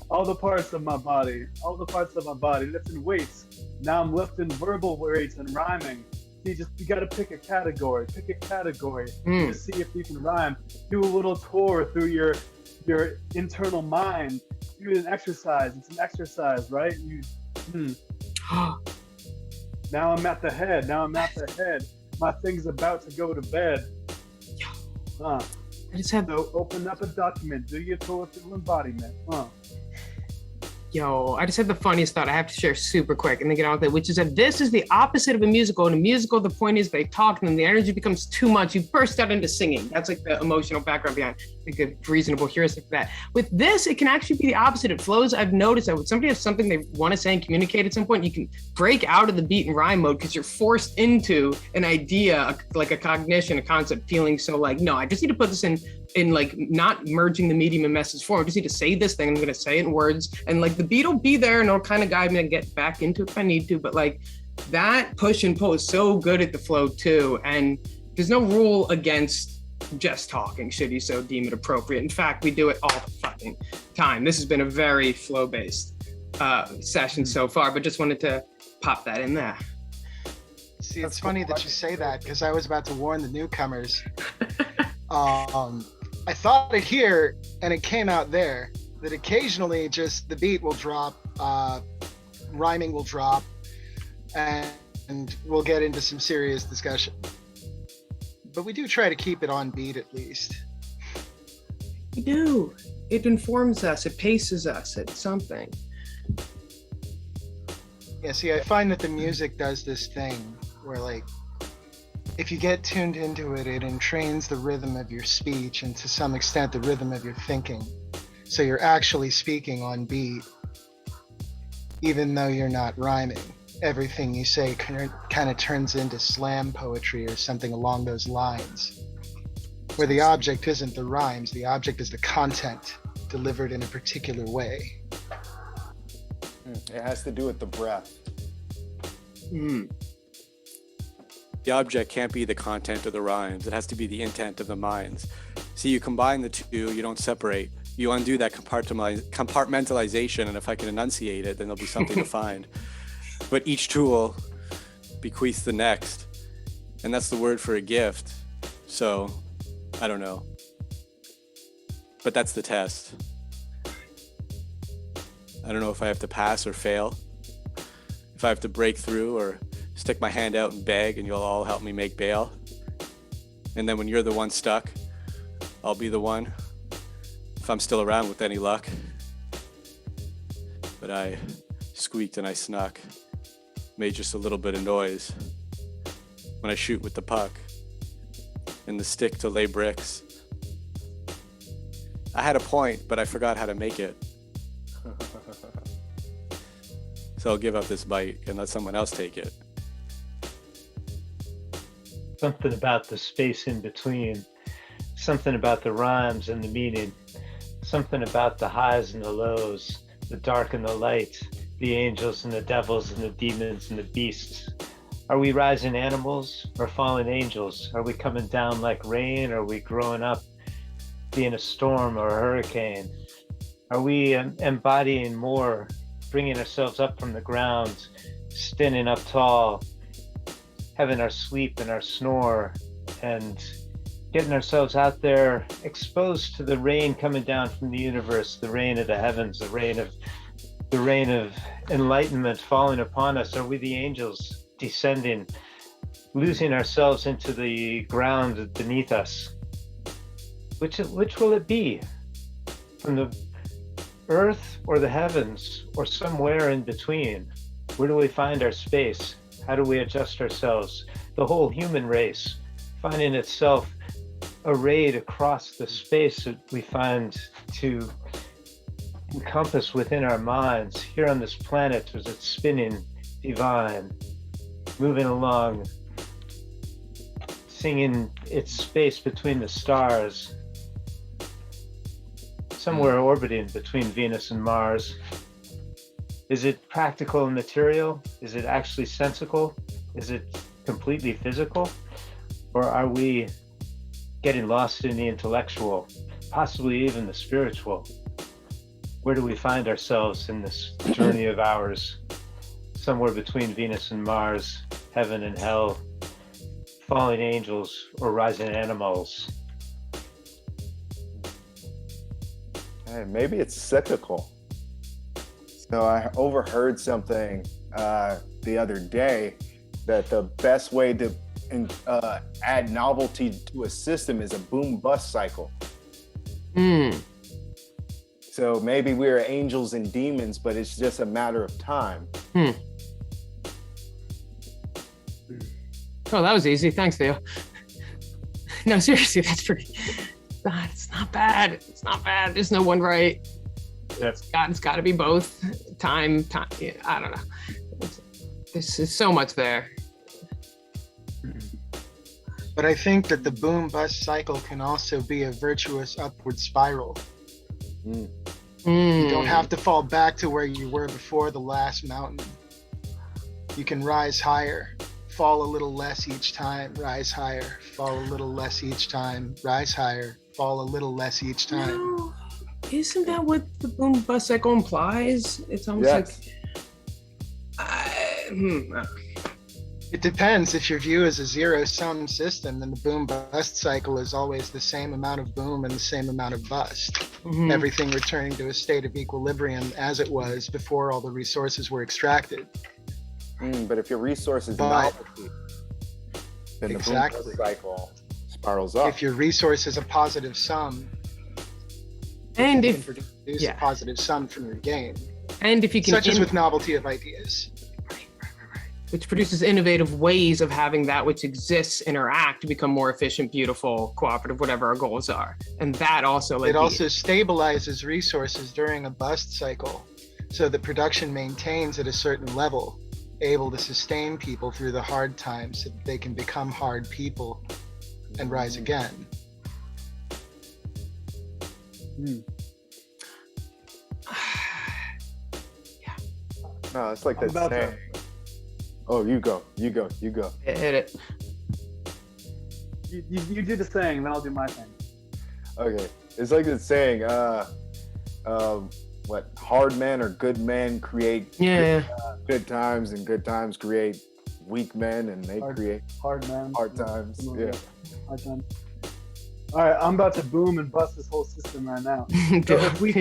All the parts of my body, lifting weights. Now I'm lifting verbal weights and rhyming. See, you gotta pick a category to see if you can rhyme. Do a little tour through your internal mind. Do an exercise, it's an exercise, right? Now I'm at the head, My thing's about to go to bed. I just had So open up a document, do your tour through embodiment. I just had the funniest thought I have to share super quick and then get on with it, which is that this is the opposite of a musical. In a musical, the point is they talk and then the energy becomes too much. You burst out into singing. That's like the emotional background behind like a reasonable heuristic for that. With this, it can actually be the opposite. It flows. I've noticed that when somebody has something they want to say and communicate at some point, you can break out of the beat and rhyme mode because you're forced into an idea, like a cognition, a concept, feeling so like, no, I just need to put this in like not merging the medium and message form. I just need to say this thing. I'm going to say it in words, and like the beat will be there and it'll kind of guide me and get back into it if I need to. But like that push and pull is so good at the flow too. And there's no rule against just talking should you so deem it appropriate. In fact, we do it all the fucking time. This has been a very flow based session so far, but just wanted to pop that in there. See, it's funny that you say that because I was about to warn the newcomers. I thought it here and it came out there that occasionally just the beat will drop, rhyming will drop, and we'll get into some serious discussion. But we do try to keep it on beat at least. We do. It informs us, it paces us, it's something. Yeah, see, I find that the music does this thing where like, if you get tuned into it, it entrains the rhythm of your speech and to some extent the rhythm of your thinking. So you're actually speaking on beat, even though you're not rhyming. Everything you say kind of turns into slam poetry or something along those lines, where the object isn't the rhymes, the object is the content delivered in a particular way. It has to do with the breath. The object can't be the content of the rhymes. It has to be the intent of the minds. See, you combine the two, you don't separate. You undo that compartmentalization, and if I can enunciate it, then there'll be something to find. But each tool bequeaths the next, and that's the word for a gift. So, I don't know. But that's the test. I don't know if I have to pass or fail, if I have to break through or stick my hand out and beg and you'll all help me make bail. And then when you're the one stuck, I'll be the one, if I'm still around with any luck. But I squeaked and I snuck, made just a little bit of noise when I shoot with the puck and the stick to lay bricks. I had a point, but I forgot how to make it. So I'll give up this bite and let someone else take it. Something about the space in between, something about the rhymes and the meaning, something about the highs and the lows, the dark and the light, the angels and the devils and the demons and the beasts. Are we rising animals or fallen angels? Are we coming down like rain, or are we growing up being a storm or a hurricane? Are we embodying more, bringing ourselves up from the ground, standing up tall, having our sleep and our snore, and getting ourselves out there exposed to the rain coming down from the universe, the rain of the heavens, the rain of enlightenment falling upon us? Are we the angels descending losing ourselves into the ground beneath us. Which will it be? From the earth or the heavens or somewhere in between? Where do we find our space? How do we adjust ourselves? The whole human race finding itself arrayed across the space that we find to encompass within our minds here on this planet as it's spinning divine, moving along, singing its space between the stars, somewhere orbiting between Venus and Mars. Is it practical and material? Is it actually sensical? Is it completely physical? Or are we getting lost in the intellectual, possibly even the spiritual? Where do we find ourselves in this journey of ours? Somewhere between Venus and Mars, heaven and hell, falling angels or rising animals. Hey, maybe it's cyclical. So I overheard something the other day that the best way to add novelty to a system is a boom bust cycle. So maybe we're angels and demons, but it's just a matter of time. Oh, that was easy. Thanks, Theo. No, seriously, that's pretty. God, it's not bad. It's not bad. There's no one right. It's got to be both. Time. Yeah, I don't know. There's so much there. But I think that the boom bust cycle can also be a virtuous upward spiral. You don't have to fall back to where you were before the last mountain. You can rise higher, fall a little less each time, rise higher, fall a little less each time, rise higher, fall a little less each time. No, isn't that what the boom bust cycle implies? It's almost like. It depends. If your view is a zero-sum system, then the boom-bust cycle is always the same amount of boom and the same amount of bust. Everything returning to a state of equilibrium as it was before all the resources were extracted. But if your resource is novelty, then the boom-bust cycle spirals up. If your resource is a positive sum, and you if can produce a positive sum from your gain. And if you can, such as with novelty of ideas. Which produces innovative ways of having that which exists interact to become more efficient, beautiful, cooperative, whatever our goals are. And that also it also stabilizes resources during a bust cycle so that production maintains at a certain level, able to sustain people through the hard times so that they can become hard people and rise again. No, it's like that saying. Oh, you go. Hit it. You do the thing, then I'll do my thing. Okay. It's like the saying, what, hard men or good men create good times, and good times create weak men, and they create hard men. Hard times. Yeah. Hard times. All right, I'm about to boom and bust this whole system right now. So if we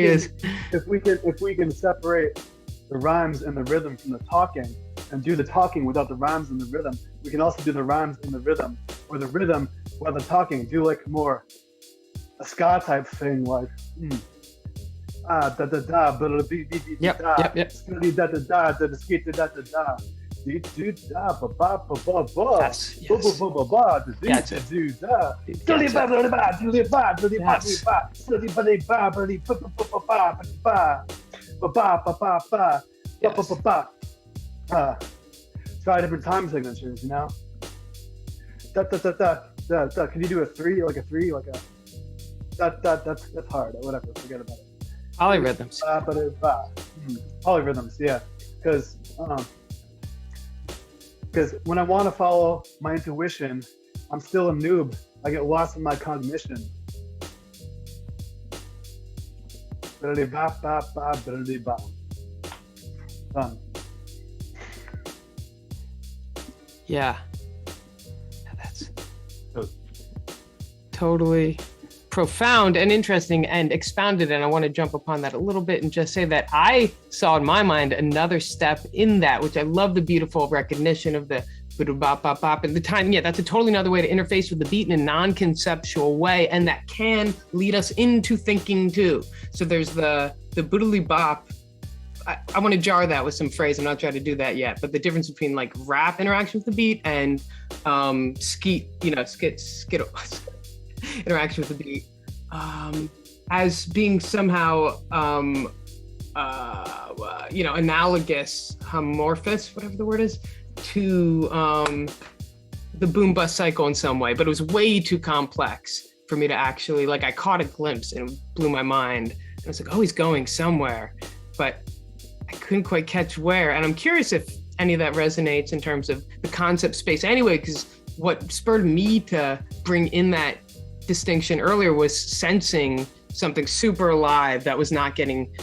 can separate the rhymes and the rhythm from the talking, and do the talking without the rhymes and the rhythm, we can also do the rhymes and the rhythm, or the rhythm while the talking. Do like more a ska type thing, like da da da, but it'll be yep. da da da da da da skate da da da. Do da ba ba ba ba ba. Yes. Ba ba ba ba ba. Do da. Do ba ba ba. Do ba do ba do ba. Do ba ba ba ba ba ba ba ba ba ba ba. Try different time signatures, you know. Da da da da da da. Can you do a three, like a that's hard. Whatever, forget about it. Polyrhythms. Polyrhythms, yeah. Because when I want to follow my intuition, I'm still a noob. I get lost in my cognition. Done. Yeah, that's totally profound and interesting and expounded. And I want to jump upon that a little bit and just say that I saw in my mind another step in that, which I love the beautiful recognition of the bop bop bop. And the time, yeah, that's a totally another way to interface with the beat in a non-conceptual way, and that can lead us into thinking too. So there's the boodly bop. I want to jar that with some phrase. I'm not trying to do that yet, but the difference between like rap interaction with the beat and skit interaction with the beat as being somehow analogous, amorphous, whatever the word is, to the boom bust cycle in some way, but it was way too complex for me to actually, like, I caught a glimpse and it blew my mind. And I was like, oh, he's going somewhere, but I couldn't quite catch where. And I'm curious if any of that resonates in terms of the concept space anyway, because what spurred me to bring in that distinction earlier was sensing something super alive that was not getting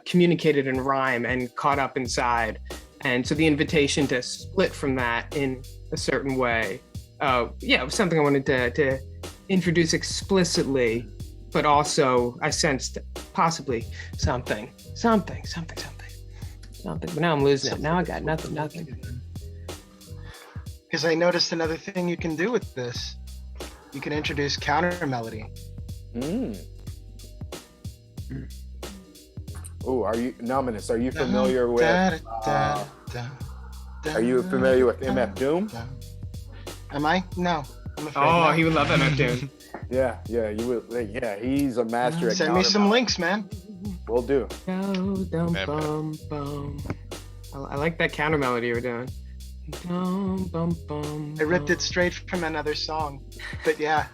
communicated in rhyme and caught up inside. And so the invitation to split from that in a certain way, it was something I wanted to introduce explicitly, but also I sensed possibly something. But now I'm losing it. Now I got nothing. Because I noticed another thing you can do with this. You can introduce counter melody. Oh, are you Nominus? Are you familiar with? Are you familiar with MF Doom? Am I? No. I'm afraid Oh, not. he would love MF Doom. Yeah, you would. Yeah, he's a master at Send me counter some melody. links, man. Will do. I like that counter melody you were doing. I ripped it straight from another song, but yeah.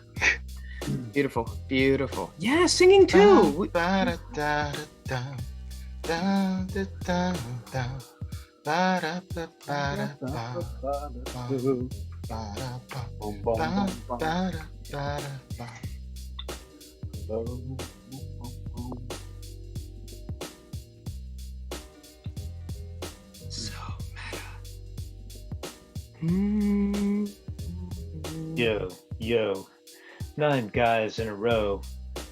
Beautiful. Yeah, singing too. So meta. Yo, 9 guys in a row,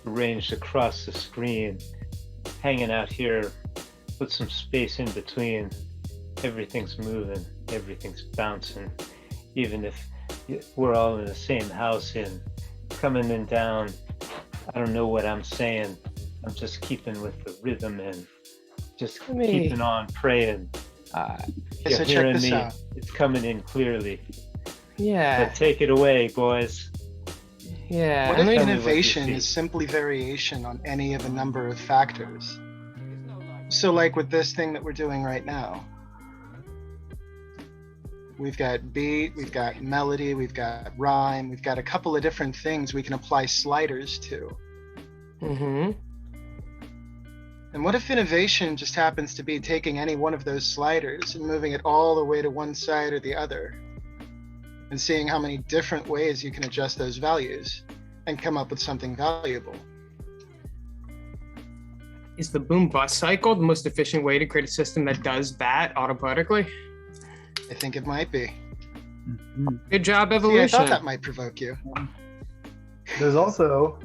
arranged across the screen, hanging out here, put some space in between. Everything's moving, everything's bouncing, even if we're all in the same house and coming in down. I don't know what I'm saying. I'm just keeping with the rhythm and just keeping on praying. You're So check hearing this me. out. It's coming in clearly. Yeah. But take it away, boys. Yeah. What if Tell me what you innovation see. is simply variation on any of a number of factors? So like with this thing that we're doing right now, we've got beat, we've got melody, we've got rhyme, we've got a couple of different things we can apply sliders to. Mm-hmm. And what if innovation just happens to be taking any one of those sliders and moving it all the way to one side or the other, and seeing how many different ways you can adjust those values and come up with something valuable? Is the boom bust cycle the most efficient way to create a system that does that autopoetically? I think it might be. Good job, See, I evolution. thought that might provoke you. There's also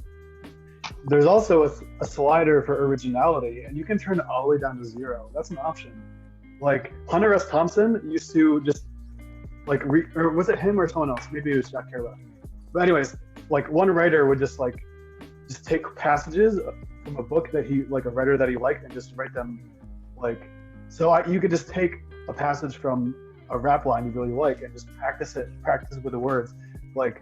a slider for originality, and you can turn it all the way down to 0. That's an option. Like Hunter S. Thompson used to just like or was it him or someone else? Maybe it was Jack Kerouac. But anyways, like one writer would just take passages from a book that he, like a writer that he liked, and just write them you could just take a passage from a rap line you really like and just practice with the words. Like,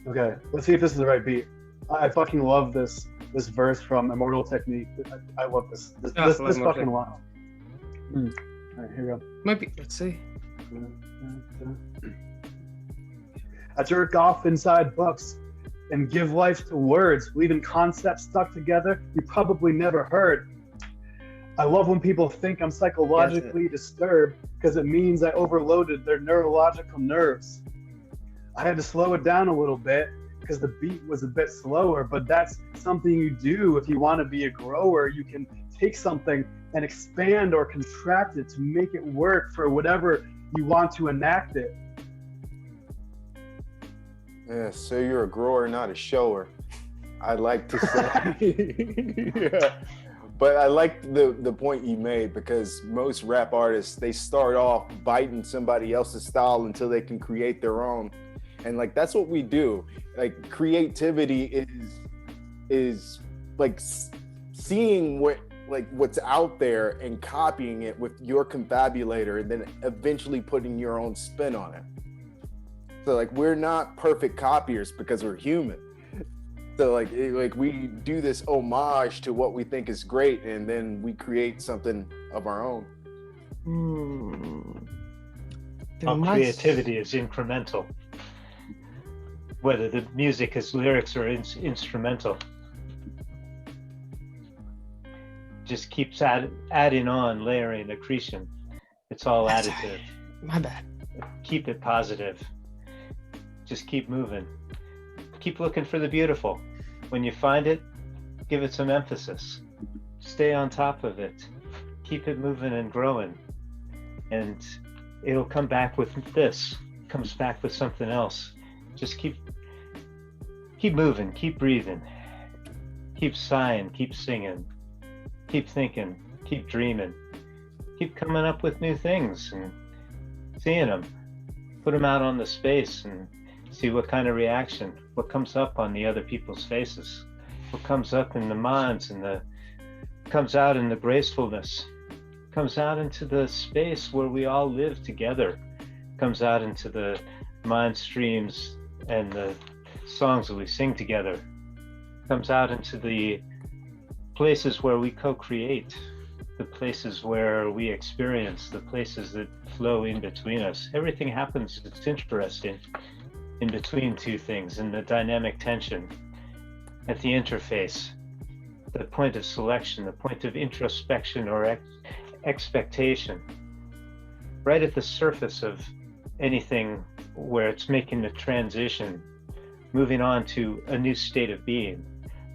okay, let's see if this is the right beat. I fucking love this verse from Immortal Technique. I love this fucking line. All right, here we go. Might be. Let's see. I jerk off inside books and give life to words, leaving concepts stuck together you probably never heard. I love when people think I'm psychologically disturbed because it means I overloaded their neurological nerves. I had to slow it down a little bit because the beat was a bit slower, but that's something you do if you want to be a grower. You can take something and expand or contract it to make it work for whatever you want to enact it. Yeah, so you're a grower, not a shower. I'd like to say. Yeah. But I like the point you made, because most rap artists, they start off biting somebody else's style until they can create their own. And like that's what we do. Like creativity is like seeing what's out there and copying it with your confabulator, and then eventually putting your own spin on it. So like we're not perfect copiers because we're human. So like we do this homage to what we think is great, and then we create something of our own. All creativity is incremental. Whether the music is lyrics or instrumental, just keeps adding on, layering, accretion. It's all additive. My bad. Keep it positive. Just keep moving. Keep looking for the beautiful. When you find it, give it some emphasis. Stay on top of it. Keep it moving and growing. And it'll come back with this. Comes back with something else. Just keep moving, keep breathing. Keep sighing, keep singing. Keep thinking, keep dreaming. Keep coming up with new things and seeing them. Put them out on the space and see what kind of reaction, what comes up on the other people's faces, what comes up in the minds, and comes out in the gracefulness, comes out into the space where we all live together, comes out into the mind streams and the songs that we sing together, comes out into the places where we co-create, the places where we experience, the places that flow in between us. Everything happens, it's interesting, in between two things, in the dynamic tension, at the interface, the point of selection, the point of introspection or expectation, right at the surface of anything where it's making the transition, moving on to a new state of being.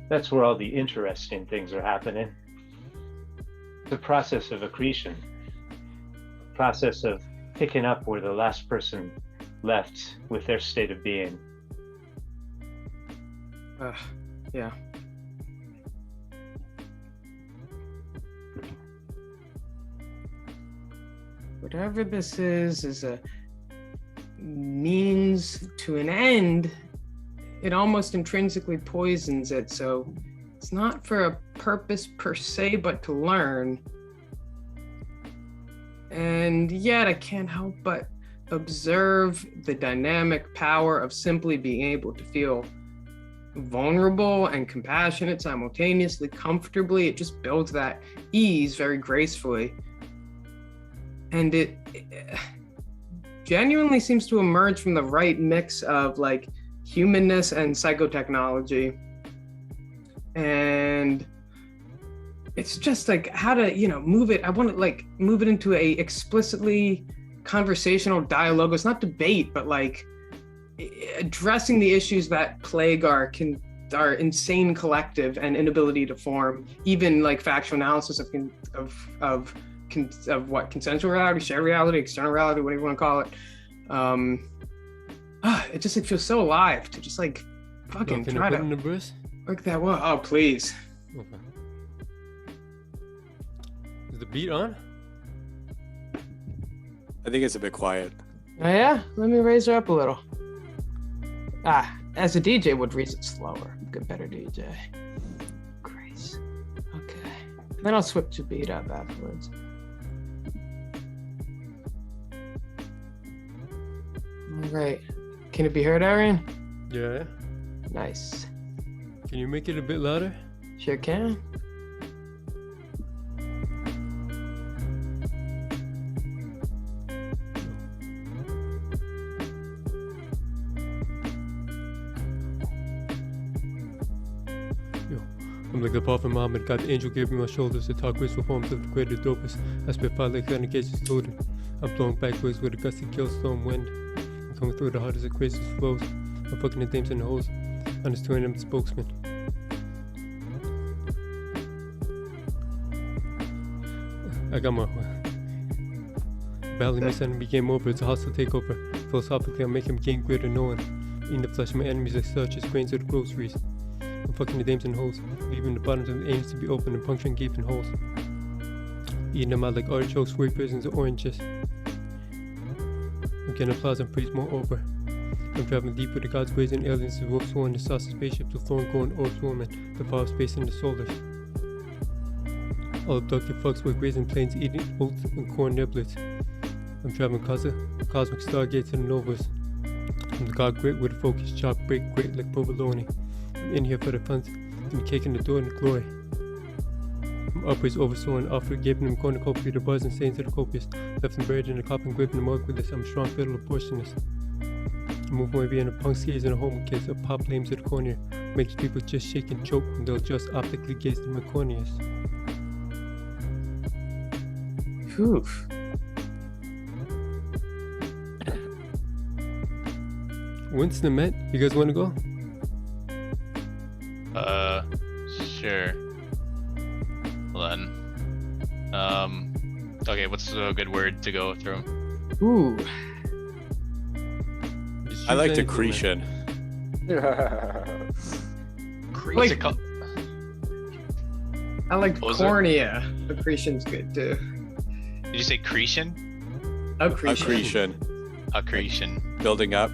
That's where all the interesting things are happening. The process of accretion, process of picking up where the last person left with their state of being. Yeah. Whatever this is a means to an end. It almost intrinsically poisons it, so it's not for a purpose per se, but to learn. And yet I can't help but observe the dynamic power of simply being able to feel vulnerable and compassionate simultaneously, comfortably. It just builds that ease very gracefully. And it genuinely seems to emerge from the right mix of like humanness and psychotechnology. And it's just like how to, move it. I want to like move it into a explicitly conversational dialogue. It's not debate, but like addressing the issues that plague our insane collective and inability to form even like factual analysis of what consensual reality, shared reality, external reality, whatever you want to call it. It just feels so alive to just like fucking try to work that well. Oh, please. Okay. Is the beat on? I think it's a bit quiet. Oh yeah? Let me raise her up a little. As a DJ would raise it slower. Good, better DJ. Grace. Okay. Then I'll switch the beat up afterwards. All right. Can it be heard, Arian? Yeah. Nice. Can you make it a bit louder? Sure can. I'm like the Prophet Muhammad, God the angel gave me my shoulders to talk graceful forms of the greater dopest. I spit fire like cages loaded. I'm blowing backwards with a gusty killstone wind. I'm coming through the heart as the craziest flows. I'm fucking the dames in the holes. I'm just doing them the spokesman. I got my battling my enemy game over. It's a hostile takeover. Philosophically, I'm making game greater knowing. Eating the flesh of my enemies like such as grains of the groceries. I'm fucking the dames and hoes, leaving the bottoms of the anus to be open and puncturing gaping holes. Eating them out like artichokes, grape raisins, or oranges. I'm getting applause and praise moreover. I'm traveling deep with the gods, raising aliens, the wolves sworn, the saucer spaceships with thorn going orbs woman, the power of space and the solars. All abducted fucks with grazing plains, eating oats and corn niblets. I'm traveling cosmic stargates and novas. I'm the god great with a focus, chop break great like provolone. I'm in here for the funds, and the cake in the door and the glory. I'm upwards oversoaring, offer gaping them cornucopia, the buzz and saying to the copious. Left them buried in the coffin, gripping the mug with this. I'm a strong fiddle abortionist. I move my way in a punk skates and a homo kids, a pop lames at the corner. Makes people just shake and choke when they'll just optically gaze to my corneas. Whew. Winston, Matt, you guys want to go? Sure. Hold on. Okay, what's a good word to go through? Ooh. Just I choose liked anything, accretion. What's it called? I like What was it? cornea. Accretion's good too. Did you say Cretion? Accretion. Accretion. Building up.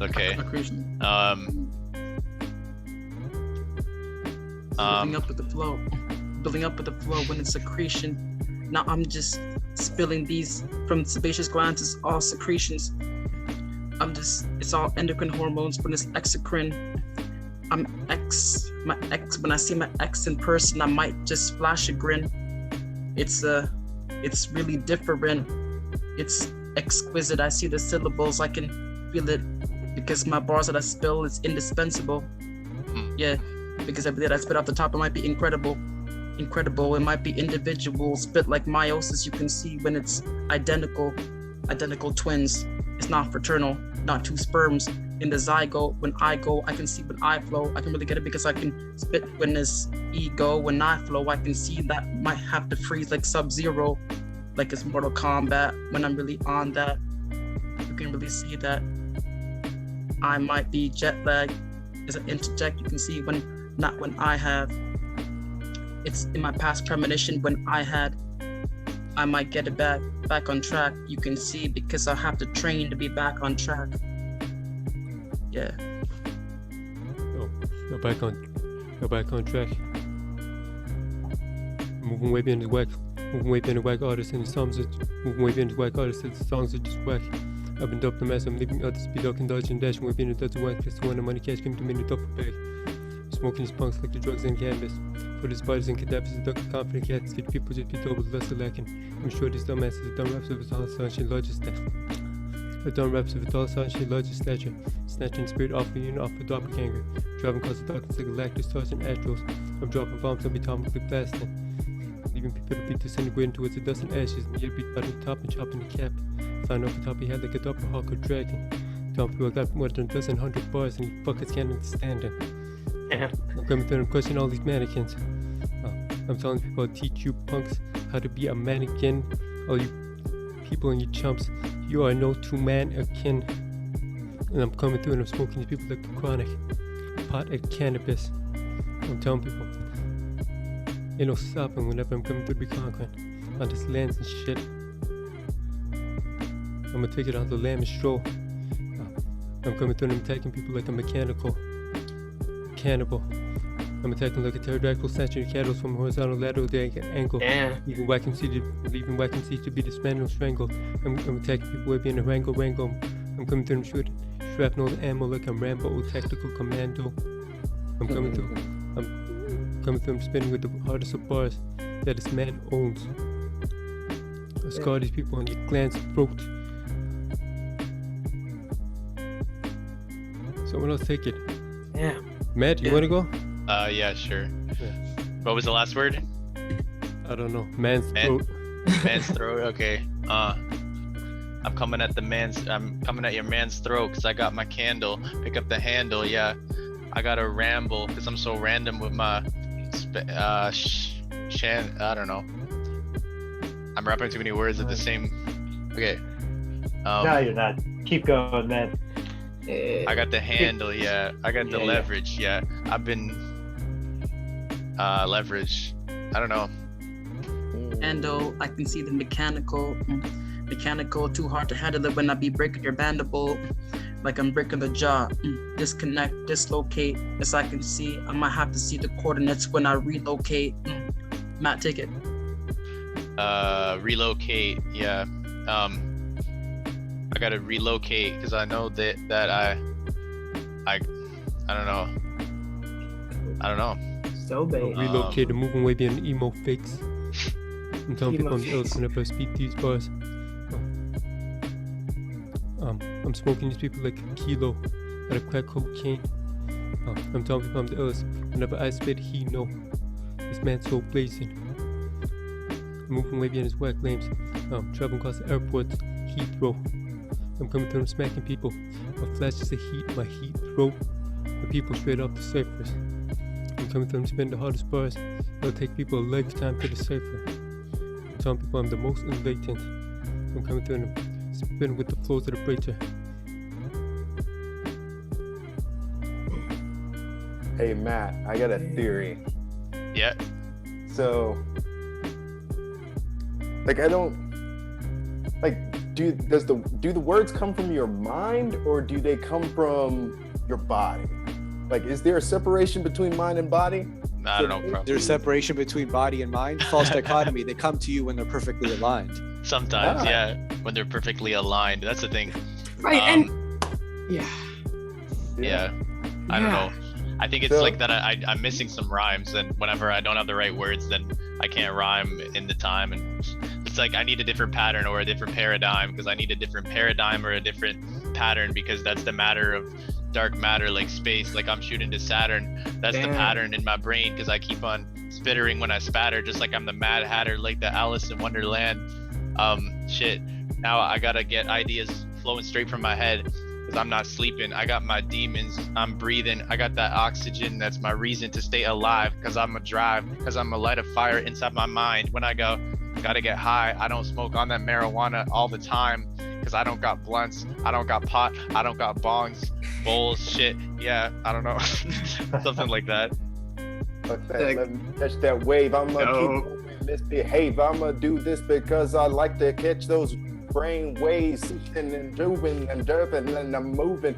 Okay. Accretion. Building up with the flow. Building up with the flow when it's secretion. Now I'm just spilling these from sebaceous glands. It's all secretions. It's all endocrine hormones from this exocrine. My ex, when I see my ex in person, I might just flash a grin. It's really different. It's exquisite. I see the syllables, I can feel it because my bars that I spill is indispensable. Yeah, because everything that I spit off the top, it might be incredible. It might be individual, spit like meiosis. You can see when it's identical twins. It's not fraternal, not two sperms in the zygote. When I go, I can see when I flow. I can really get it because I can spit when there's ego. When I flow, I can see that might have to freeze like Sub-Zero, like it's Mortal Kombat. When I'm really on that, you can really see that I might be jet lagged. As an interject, you can see when, not when I have. It's in my past premonition when I had. I might get it back on track. You can see because I have to train to be back on track. Yeah. Go back on track. Moving way behind the whack. Moving way behind the whack artists and the songs that moving way behind the whack artists and the songs that just whack. I've been dumped the mess, I'm leaving others be ducking, dodging, dashing way behind the dozen whack. Plus the one the money cash came to me in the duffel bag. Smoking these punks like the drugs and cannabis. For the spiders and cadavers, the duck confident cats. See the people just be told with less lacking. I'm sure these dumbasses have done raps of a tall sunshine larger stature. I've done raps of a tall sunshine larger stature. Snatching spirit off the unit off a doppelganger. Driving across the darkness like galactic stars and astros. I'm dropping bombs and be atomically blasting. Leaving people to be disintegrating towards the dust and ashes. And yet be cutting the top and chopping the cap. Flying off the top of your head like a doppelhawk or dragon. Telling people I got more than a dozen 100 bars and you fuckers can't understand them. I'm coming through and questioning all these mannequins. I'm telling people I'll teach you punks how to be a mannequin. All you people and you chumps, you are no two-man akin. And I'm coming through and I'm smoking these people like the chronic. Pot and cannabis. I'm telling people, ain't no stopping whenever I'm coming through to be conquering. On this lands and shit. I'm gonna take it out the lamb and stroll. I'm coming through and I'm attacking people like a mechanical cannibal. I'm attacking like a pterodactyl, snatching the cattle from a horizontal lateral angle. Yeah. Leaving whacking seed to be dismantled, strangled. I'm attacking people way being a wrangle. I'm coming through and shooting shrapnel ammo like I'm Rambo, tactical commando. I'm coming through. I'm spinning with the hardest of bars that this man owns. I scar these people on your gland's throat. Someone else take it. Yeah. Matt, you wanna go? Yeah, sure. Yeah. What was the last word? I don't know. Man's throat. Man's throat. Okay. I'm coming at your man's throat because I got my candle. Pick up the handle. Yeah. I gotta ramble because I'm so random with my I don't know. I'm rapping too many words at the same. Okay. No, you're not. Keep going, man. I got the handle, yeah. I got the leverage, yeah. I've been leverage. I don't know. Handle, I can see the mechanical, too hard to handle it when I be breaking your mandible, like I'm breaking the jaw. Disconnect, dislocate, as I can see, I might have to see the coordinates when I relocate. Matt, take it. Relocate, yeah. I gotta relocate because I know that I don't know. So big. Relocate and moving way beyond emo fakes. I'm telling people I'm ill whenever I speak these bars. I'm smoking these people like a kilo out of crack cocaine. I'm telling people I'm the illest whenever I spit he know. This man's so blazing. Moving way beyond his whack lames. Traveling across the airports, Heathrow. I'm coming through them smacking people. My flash is the heat, my heat throw. The people straight off the surface. I'm coming through them spin the hardest bars. It'll take people a lifetime to decipher. I'm telling people I'm the most latent. I'm coming through them spin with the flows of the breacher. Hey Matt, I got a theory. Yeah. So, like, I don't like. Do the words come from your mind or do they come from your body? Like, is there a separation between mind and body? I don't know, bro. There's separation between body and mind. False dichotomy. They come to you when they're perfectly aligned. Sometimes, yeah, when they're perfectly aligned. That's the thing. Right, and yeah. I don't know. I think it's like that I'm missing some rhymes, and whenever I don't have the right words, then I can't rhyme in the time. And it's like I need a different pattern or a different paradigm, because I need a different paradigm or a different pattern, because that's the matter of dark matter, like space. Like I'm shooting to Saturn. That's the pattern in my brain, because I keep on spittering when I spatter, just like I'm the Mad Hatter, like the Alice in Wonderland. Shit. Now I gotta get ideas flowing straight from my head, because I'm not sleeping. I got my demons. I'm breathing. I got that oxygen. That's my reason to stay alive, because I'm a drive, because I'm a light of fire inside my mind. When I gotta get high, I don't smoke on that marijuana all the time, because I don't got blunts. I don't got pot. I don't got bongs, bowls, shit. Yeah, I don't know. Something like that. Let me catch that wave. I'm gonna keep moving, misbehave. I'm gonna do this because I like to catch those brain waves, and doing and derping, and I'm moving,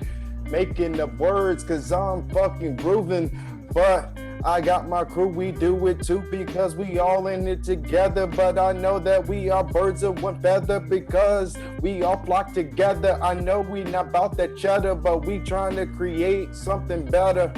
making the words, cause I'm fucking grooving. But I got my crew, we do it too, because we all in it together. But I know that we are birds of one feather, because we all flock together. I know we not about that cheddar, but we trying to create something better.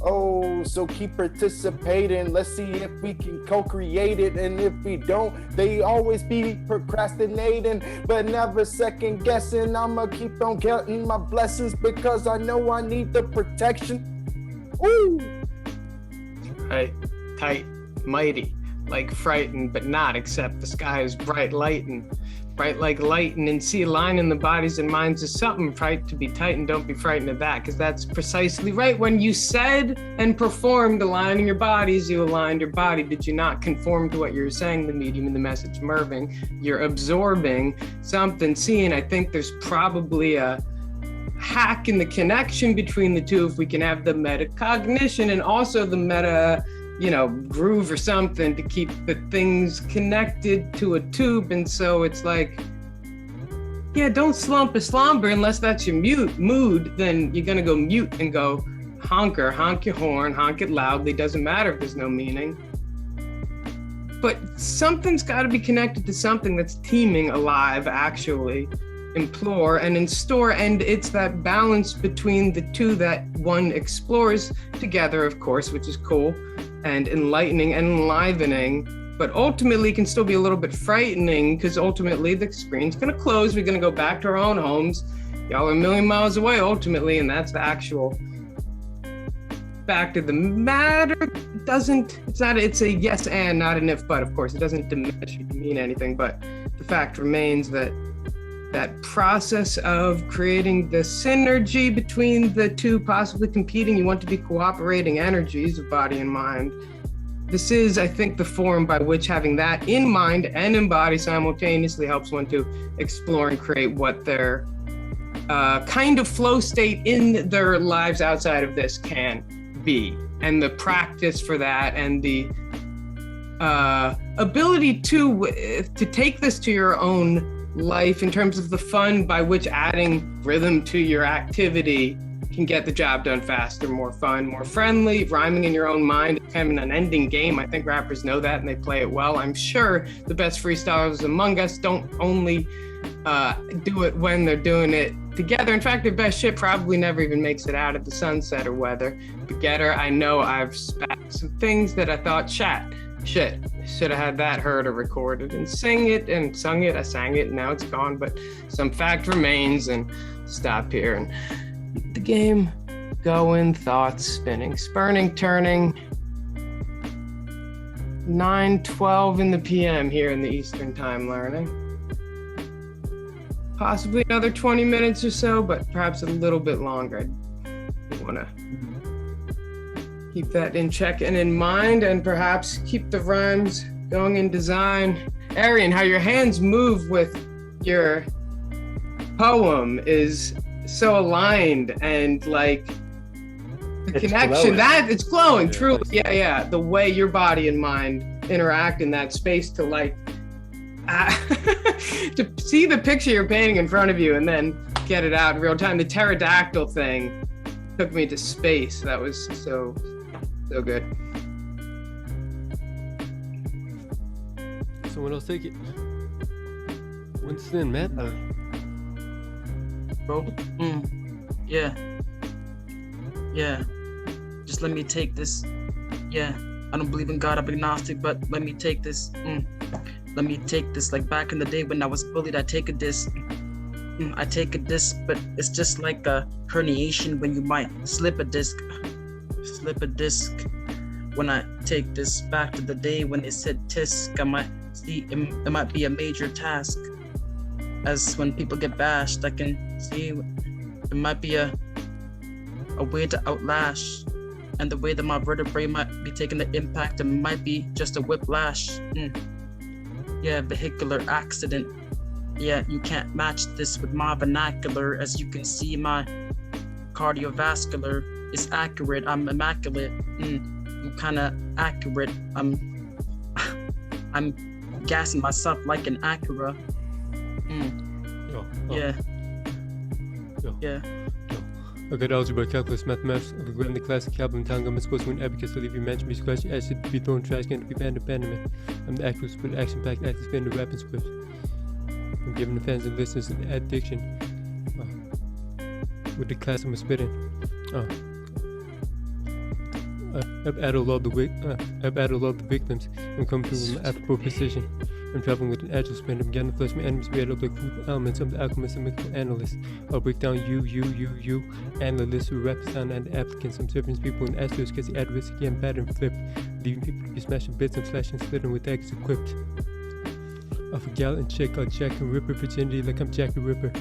Oh, so keep participating. Let's see if we can co-create it. And if we don't, they always be procrastinating, but never second guessing. I'ma keep on getting my blessings, because I know I need the protection. Ooh. Right, tight, mighty, like frightened, but not, except the sky is bright like lightning, and see a line in the bodies and minds is something right to be tight, and don't be frightened of that, because that's precisely right. When you said and performed aligning your bodies, you aligned your body. Did you not conform to what you were saying, the medium and the message merging? You're absorbing something, seeing. I think there's probably a hack in the connection between the two, if we can have the metacognition and also the meta, groove or something to keep the things connected to a tube. And so it's like, yeah, don't slump a slumber unless that's your mood. Then you're gonna go mute and go honk your horn, honk it loudly. Doesn't matter if there's no meaning. But something's got to be connected to something that's teeming alive, actually. Implore and in store, and it's that balance between the two that one explores together, of course, which is cool and enlightening and enlivening, but ultimately can still be a little bit frightening, because ultimately the screen's gonna close, we're gonna go back to our own homes, y'all are a million miles away ultimately, and that's the actual fact of the matter. It's a yes and, not an if but. Of course, it doesn't diminish or mean anything, but the fact remains that process of creating the synergy between the two possibly competing, you want to be cooperating energies of body and mind. This is, I think, the form by which having that in mind and in body simultaneously helps one to explore and create what their kind of flow state in their lives outside of this can be. and the practice for that, and the ability to take this to your own life in terms of the fun by which adding rhythm to your activity can get the job done faster, more fun, more friendly, rhyming in your own mind, kind of an unending game. I think rappers know that and they play it well. I'm sure the best freestylers among us don't only do it when they're doing it together. In fact, their best shit probably never even makes it out of the sunset or weather. But Getter, I know I've spat some things that I thought, shit, should have had that heard or recorded and sung it. I sang it, and now it's gone, but some fact remains, and stop here and keep the game going, thoughts spinning, spurning, turning. 9:12 in the PM here in the Eastern Time Learning. Possibly another 20 minutes or so, but perhaps a little bit longer. I want to keep that in check and in mind, and perhaps keep the rhymes going in design. Arian, how your hands move with your poem is so aligned, and like the It's connection glowing. it's glowing, truly. Yeah. The way your body and mind interact in that space to like to see the picture you're painting in front of you and then get it out in real time. The pterodactyl thing took me to space. That was so good. Someone else take it. Winston, man. Bro. Yeah. Just let me take this. Yeah. I don't believe in God, I'm agnostic, but let me take this. Let me take this. Like back in the day when I was bullied, I take a disc. I take a disc, but it's just like a herniation when you might slip a disc. When I take this back to the day when they said tisk, I might see it might be a major task. As when people get bashed, I can see it might be a way to outlash. And the way that my vertebrae might be taking the impact, it might be just a whiplash. Yeah, vehicular accident. Yeah, you can't match this with my vernacular. As you can see, my cardiovascular is accurate. I'm immaculate. I'm kind of accurate. I'm gassing myself like an Acura. Yeah. Okay, algebra, calculus, mathematics, in the classic Calvin Tanga, Miss Course, when abacus, to leave you mention me, scratch, I should be thrown trash can to be banned, abandonment. I'm the actress with action packed, active spin, the rapping script. I'm giving the fans and listeners an addiction with the class I'm spitting. I've added all the victims and come through with my affable precision. I'm traveling with an agile spin. I'm getting to flesh my enemies made up like food elements. I'm the alchemist and mythical analyst. I'll break down you, analysts who rap the sound and the applicants. I'm serving people in asterisks because the adverse again bad and flipped. Leaving people to be smashing bits and slashing, slitting with daggers equipped. Off a gallant chick, I'll Jack and Ripper virginity like I'm Jack the Ripper.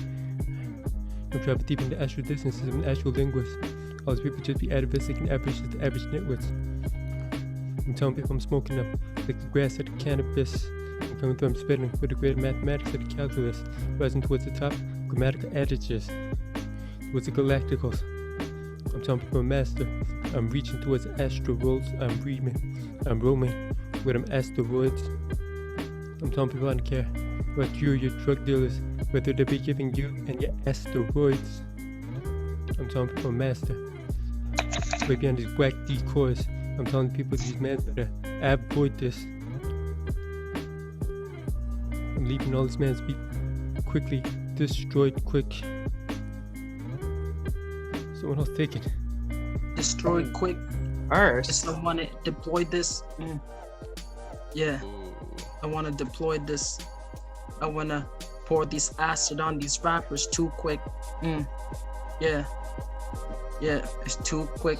I'm traveling deep into astral distances. I'm an astral linguist. All these people just be atavistic and average as the average nitwits. I'm telling people I'm smoking them like the grass at the cannabis. I'm coming through, I'm spitting with the great mathematics of the calculus, rising towards the top, grammatical adages, towards the galacticals. I'm telling people I'm master. I'm reaching towards asteroids. I'm roaming with them asteroids. I'm telling people I don't care about you, your drug dealers, whether they be giving you and your asteroids. I'm telling people I'm master. Way beyond these whack decoys. I'm telling people these men better avoid this. I'm leaving all these men to be quickly destroyed quick. Someone else take it. Destroyed quick. First, I want to deploy this. Yeah, I want to deploy this. I want to pour this acid on these rappers too quick. Yeah, it's too quick.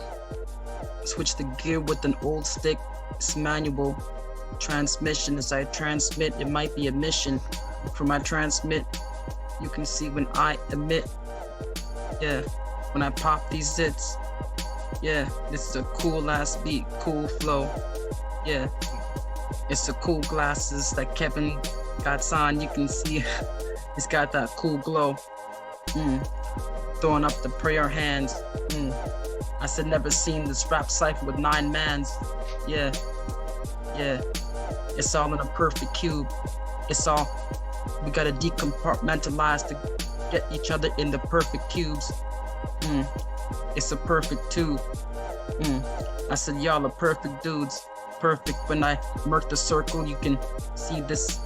Switch the gear with an old stick. It's manual transmission. As I transmit, it might be a mission. For my transmit, you can see when I emit. Yeah, when I pop these zits. Yeah, this is a cool ass beat, cool flow. Yeah, it's the cool glasses that Kevin got on. You can see it's got that cool glow. Throwing up the prayer hands. I said never seen this rap cipher with 9 mans. Yeah, yeah. It's all in a perfect cube. It's all, we gotta decompartmentalize to get each other in the perfect cubes. It's a perfect tube. I said y'all are perfect dudes. Perfect. When I murk the circle, you can see this.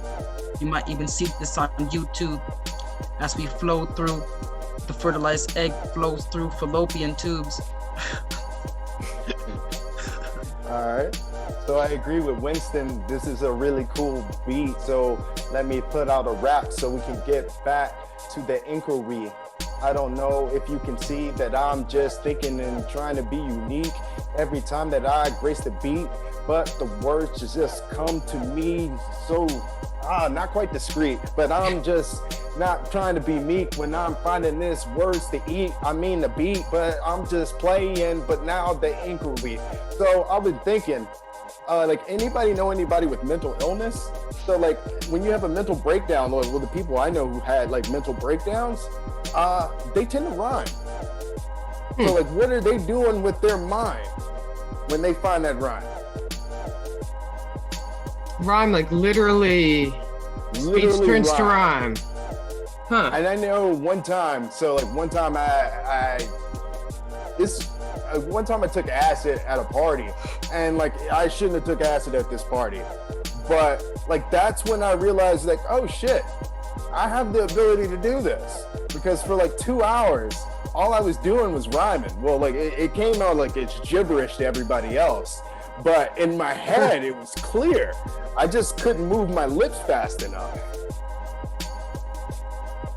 You might even see this on YouTube. As we flow through, the fertilized egg flows through fallopian tubes. All right. So I agree with Winston. This is a really cool beat. So let me put out a rap so we can get back to the inquiry. I don't know if you can see that I'm just thinking and trying to be unique every time that I grace the beat, but the words just come to me so, not quite discreet, but I'm just not trying to be meek when I'm finding this words to eat. I mean the beat, but I'm just playing, but now the inquiry. So I've been thinking, like, anybody know anybody with mental illness? So like when you have a mental breakdown, or well, the people I know who had like mental breakdowns, they tend to rhyme. So like, what are they doing with their mind when they find that rhyme? Rhyme, like literally speech turns to rhyme. Huh. And I know one time, one time I took acid at a party, and like I shouldn't have took acid at this party, but like that's when I realized, like, oh shit, I have the ability to do this, because for like 2 hours all I was doing was rhyming. Well, like it came out like it's gibberish to everybody else, but in my head it was clear. I just couldn't move my lips fast enough.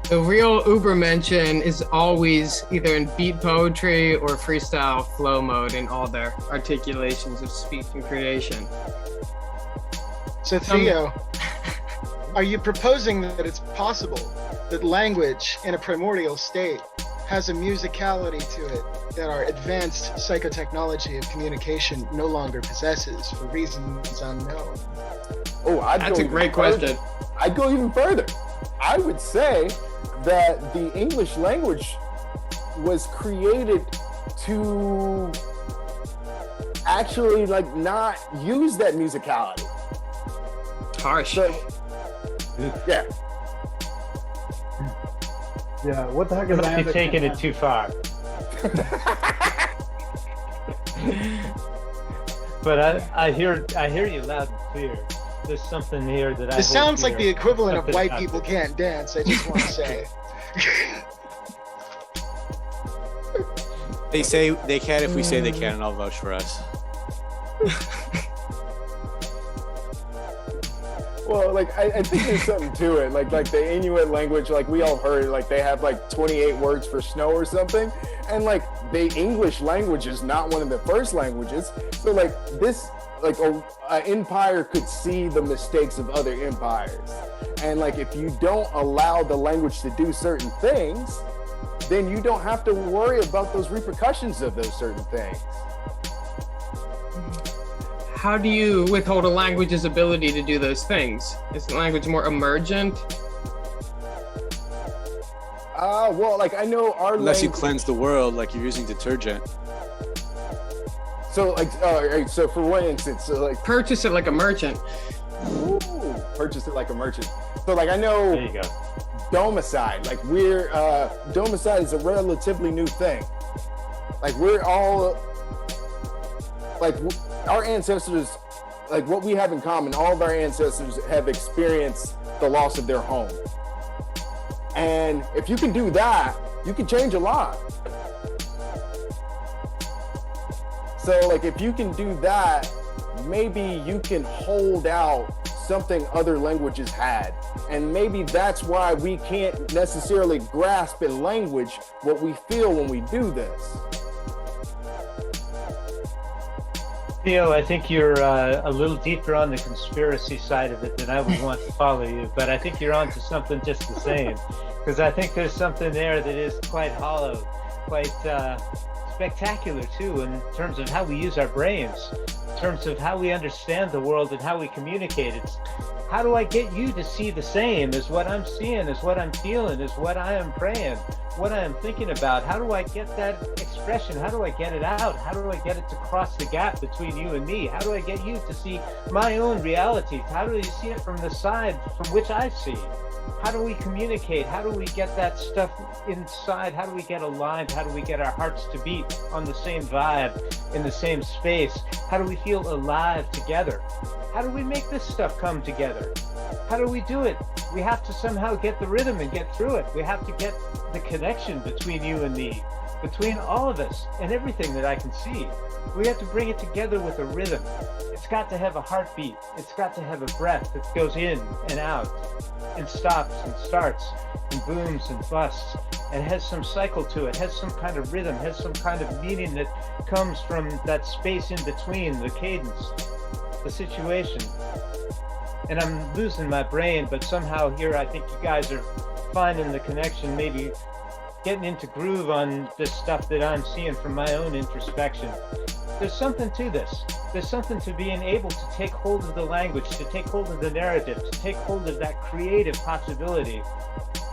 The real Uber mention is always either in beat poetry or freestyle flow mode in all their articulations of speech and creation. So Theo, are you proposing that it's possible that language in a primordial state has a musicality to it that our advanced psychotechnology of communication no longer possesses for reasons unknown? Oh, that's a great question. I'd go even further. I would say that the English language was created to actually like not use that musicality. Harsh. So, yeah. Yeah, what the heck You is might be taking it too far. But I hear you loud and clear. There's something here that I. This sounds like hear. the equivalent of Something white about people it. can't dance. I just want to say. They say they can if we say they can, and I'll vouch for us. Well, like I think there's something to it. Like the Inuit language, like we all heard, like they have like 28 words for snow or something, and like the English language is not one of the first languages. So like this, like an empire could see the mistakes of other empires, and like if you don't allow the language to do certain things, then you don't have to worry about those repercussions of those certain things. How do you withhold a language's ability to do those things? Is the language more emergent? Well, like I know our Unless you language. cleanse the world, like you're using detergent. So like, so for one instance, so like, Purchase it like a merchant. ooh, purchase it like a merchant. So like I know. There you go. Domicide, like we're domicide is a relatively new thing. Like we're all like our ancestors, like what we have in common, all of our ancestors have experienced the loss of their home, and if you can do that, you can change a lot. So like if you can do that, maybe you can hold out something other languages had. And maybe that's why we can't necessarily grasp in language what we feel when we do this. Theo, I think you're a little deeper on the conspiracy side of it than I would want to follow you, but I think you're onto something just the same. Because I think there's something there that is quite hollow, quite spectacular too, in terms of how we use our brains, in terms of how we understand the world and how we communicate. It's how do I get you to see the same as what I'm seeing, as what I'm feeling, as what I am praying, what I am thinking about? How do I get that expression? How do I get it out? How do I get it to cross the gap between you and me? How do I get you to see my own reality? How do you see it from the side from which I see? How do we communicate? How do we get that stuff inside? How do we get aligned? How do we get our hearts to beat on the same vibe, in the same space? How do we feel alive together? How do we make this stuff come together? How do we do it? We have to somehow get the rhythm and get through it. We have to get the connection between you and me, between all of us and everything that I can see. We have to bring it together with a rhythm. It's got to have a heartbeat. It's got to have a breath that goes in and out and stops and starts and booms and busts and has some cycle to it, has some kind of rhythm, has some kind of meaning that comes from that space in between, the cadence, the situation. And I'm losing my brain, but somehow here I think you guys are finding the connection, maybe getting into groove on this stuff that I'm seeing from my own introspection. There's something to this. There's something to being able to take hold of the language, to take hold of the narrative, to take hold of that creative possibility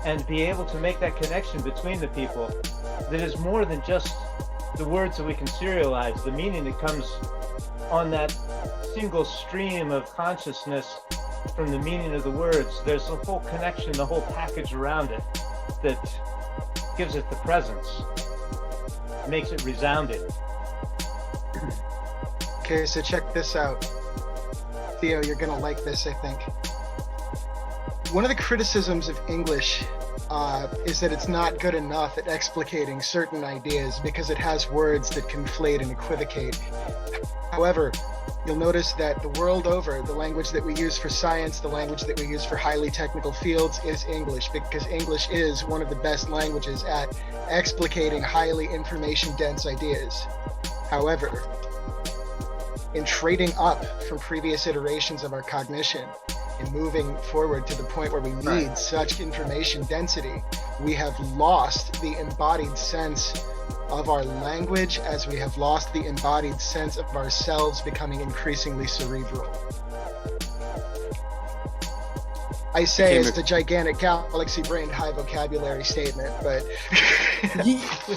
and be able to make that connection between the people that is more than just the words that we can serialize, the meaning that comes on that single stream of consciousness from the meaning of the words. There's a whole connection, the whole package around it that gives it the presence, makes it resounding. Okay, so check this out. Theo, you're gonna like this, I think. One of the criticisms of English is that it's not good enough at explicating certain ideas because it has words that conflate and equivocate. However, you'll notice that the world over, the language that we use for science, the language that we use for highly technical fields is English, because English is one of the best languages at explicating highly information-dense ideas. However, in trading up from previous iterations of our cognition and moving forward to the point where we need such information density, we have lost the embodied sense of our language as we have lost the embodied sense of ourselves becoming increasingly cerebral. I say it's a gigantic galaxy-brained high vocabulary statement, but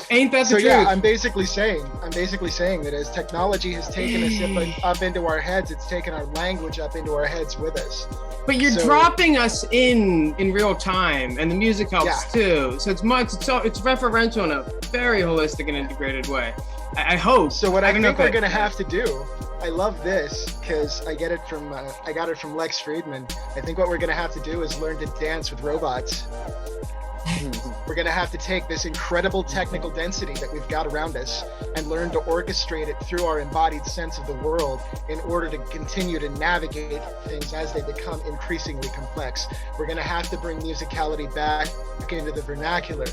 ain't that the truth? Yeah, I'm basically saying that as technology has taken us up into our heads, it's taken our language up into our heads with us. But you're dropping us in real time, and the music helps too. So it's referential in a very holistic and integrated way. I hope. So what I think we're gonna have to do, I love this because I got it from Lex Friedman. I think what we're gonna have to do is learn to dance with robots. We're gonna have to take this incredible technical density that we've got around us and learn to orchestrate it through our embodied sense of the world in order to continue to navigate things as they become increasingly complex. We're gonna have to bring musicality back into the vernacular,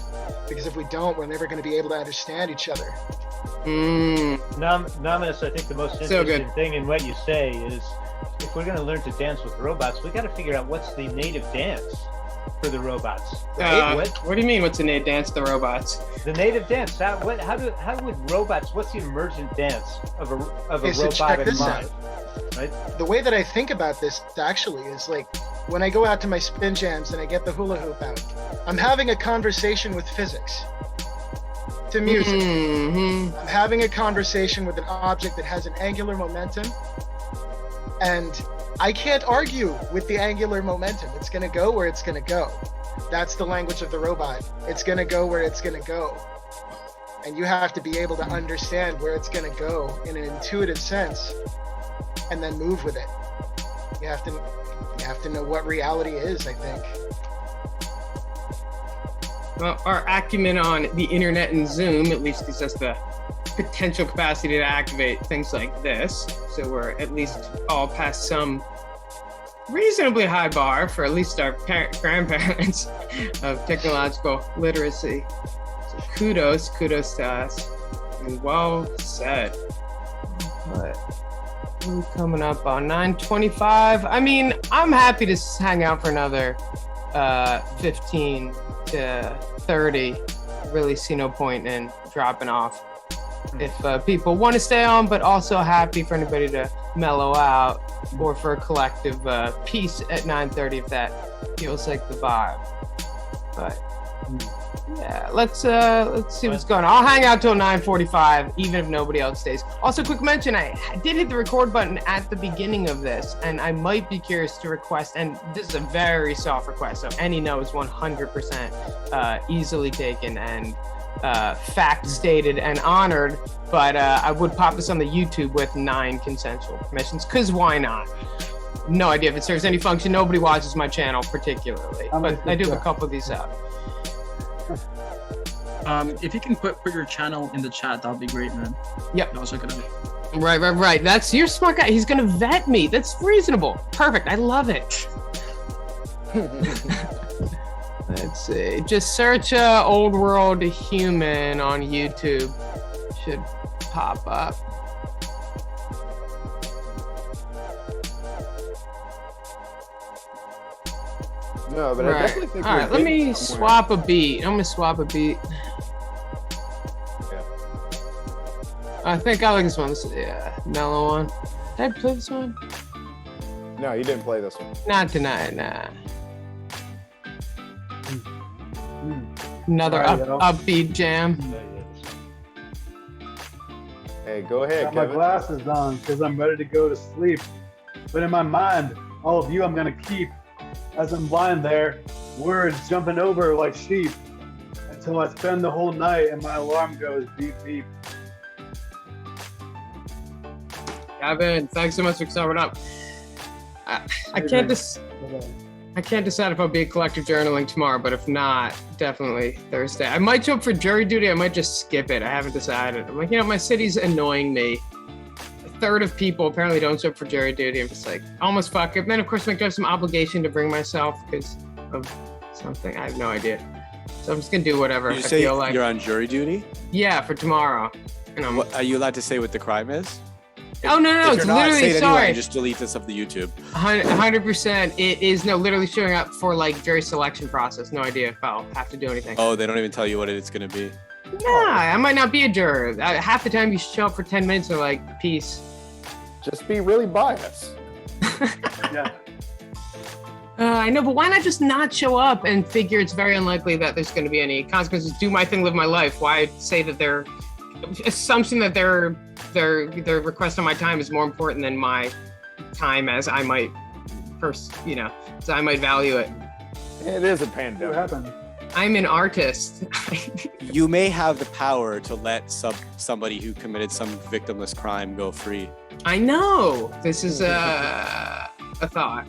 because if we don't, we're never gonna be able to understand each other. Namas, I think the most interesting thing in what you say is, if we're gonna learn to dance with robots, we gotta figure out what's the native dance for the robots. Right? What do you mean? What's the native dance to the robots? The native dance. How would robots? What's the emergent dance of a robotic mind? Right. The way that I think about this actually is like when I go out to my spin jams and I get the hula hoop out, I'm having a conversation with physics to music. Mm-hmm. I'm having a conversation with an object that has an angular momentum, and I can't argue with the angular momentum. It's going to go where it's going to go. That's the language of the robot. It's going to go where it's going to go. And you have to be able to understand where it's going to go in an intuitive sense and then move with it. You have to know what reality is, I think. Well, our acumen on the internet and Zoom at least gives us the potential capacity to activate things like this. So we're at least all past some reasonably high bar for at least our grandparents of technological literacy. So kudos to us, and well said. But we're coming up on 9:25. I mean, I'm happy to hang out for another 15 to 30. Really see no point in dropping off. if people want to stay on, but also happy for anybody to mellow out, or for a collective peace at 9:30 if that feels like the vibe. But yeah, let's see what's going on. I'll hang out till 9:45, even if nobody else stays. Also, quick mention: I did hit the record button at the beginning of this, and I might be curious to request. And this is a very soft request, so any no is 100% easily taken and fact stated and honored. But I would pop this on the YouTube with 9 consensual permissions, cause why not? No idea if it serves any function. Nobody watches my channel particularly, but I do have a couple of these out. If you can put your channel in the chat, that'd be great, man. Yep. Also gonna. Right. You're a smart guy. He's gonna vet me. That's reasonable. Perfect. I love it. Let's see. Just search Old World Human on YouTube. Should pop up. No, but I definitely think. All right. Let me swap a beat. I'm gonna swap a beat. Yeah. I think I like this one. This is, yeah, mellow one. Did I play this one? No, you didn't play this one. Not tonight, nah. Another upbeat jam. Hey, go ahead, Got my Kevin. glasses on because I'm ready to go to sleep. But in my mind, all of you I'm gonna keep as I'm lying there, words jumping over like sheep until I spend the whole night and my alarm goes beep beep. Kevin, thanks so much for covering up. I can't decide if I'll be collective journaling tomorrow, but if not, definitely Thursday. I might show up for jury duty. I might just skip it. I haven't decided. I'm like, my city's annoying me. A third of people apparently don't show up for jury duty. I'm just like, almost fuck it. Then of course, I have some obligation to bring myself because of something. I have no idea. So I'm just gonna do whatever I feel like. You're on jury duty? Yeah, for tomorrow. And Are you allowed to say what the crime is? Oh no, If it's you're not, literally say it sorry. anyway, just delete this off the YouTube. 100%. It is literally showing up for like jury selection process. No idea if I'll have to do anything. Oh, they don't even tell you what it's gonna be. Yeah, I might not be a juror. Half the time you show up for 10 minutes, they're like, peace. Just be really biased. Yeah. I know, but why not just not show up and figure it's very unlikely that there's going to be any consequences? Do my thing, live my life. Why say that their assumption that their request on my time is more important than my time, as I might so I might value it. It is a What pandemic. happened? I'm an artist. You may have the power to let somebody who committed some victimless crime go free. I know this is a thought,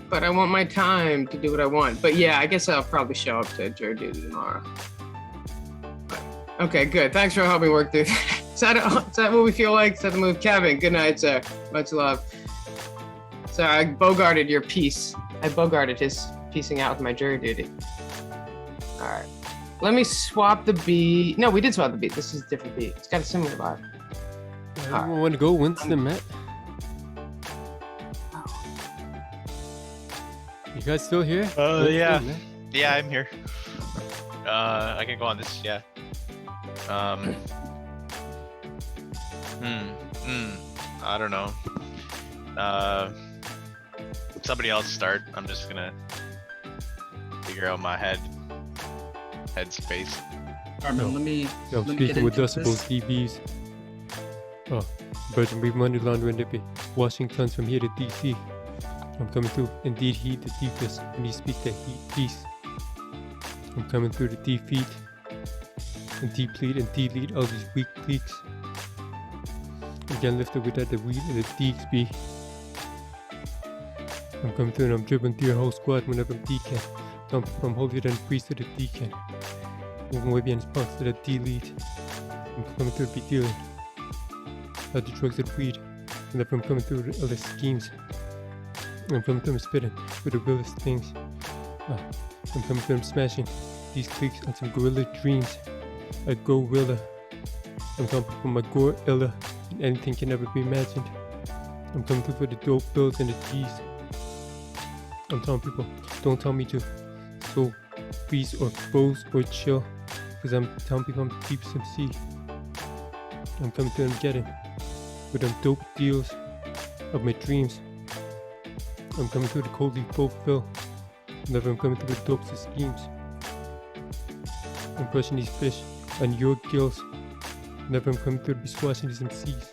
but I want my time to do what I want. But yeah, I guess I'll probably show up to jury duty tomorrow. But, okay, good. Thanks for helping work through that. Is that what we feel like? Is that the move? Kevin, good night, sir. Much love. Sorry, I bogarted your piece. I bogarted his piecing out with my jury duty. All right. Let me swap the beat. No, we did swap the beat. This is a different beat. It's got a similar vibe. Everyone want to go Winston, Matt? You guys still here? Yeah. Winston, Matt? Yeah, I'm here. I can go on this. Yeah. I don't know. Somebody else start. I'm just gonna figure out my headspace. Alright, man, let me No, let me get speaking with into decibels, this. dBs. Oh, Virgin Reef Money Laundering Nippy. Washington's from here to DC. I'm coming through. Indeed, heat the deepest when you speak that heat. Peace. I'm coming through the defeat and deplete and delete all these weak leaks. Again, lifted without the weed and the deeks be. I'm coming through and I'm dribbling through your whole squad whenever I'm decan. Dump from holier than priest to the deacon. Moving way beyond response to the delete. I'm coming through to be dealing. Out the drugs and weed. And if I'm coming through the other schemes. I'm coming through and spitting with the realest things. I'm coming through and smashing these cliques on some gorilla dreams. A gorilla. I'm coming from my gorilla. And anything can never be imagined. I'm coming through for the dope bills and the G's. I'm telling people, don't tell me to so freeze or froze or chill. Cause I'm telling people I'm the deepest MC. I'm coming through and getting with them dope deals of my dreams. I'm coming through the cold leaf fulfill. Never I'm coming through with dopes of schemes. I'm crushing these fish on your gills. Never I'm coming through to be squashing these MCs.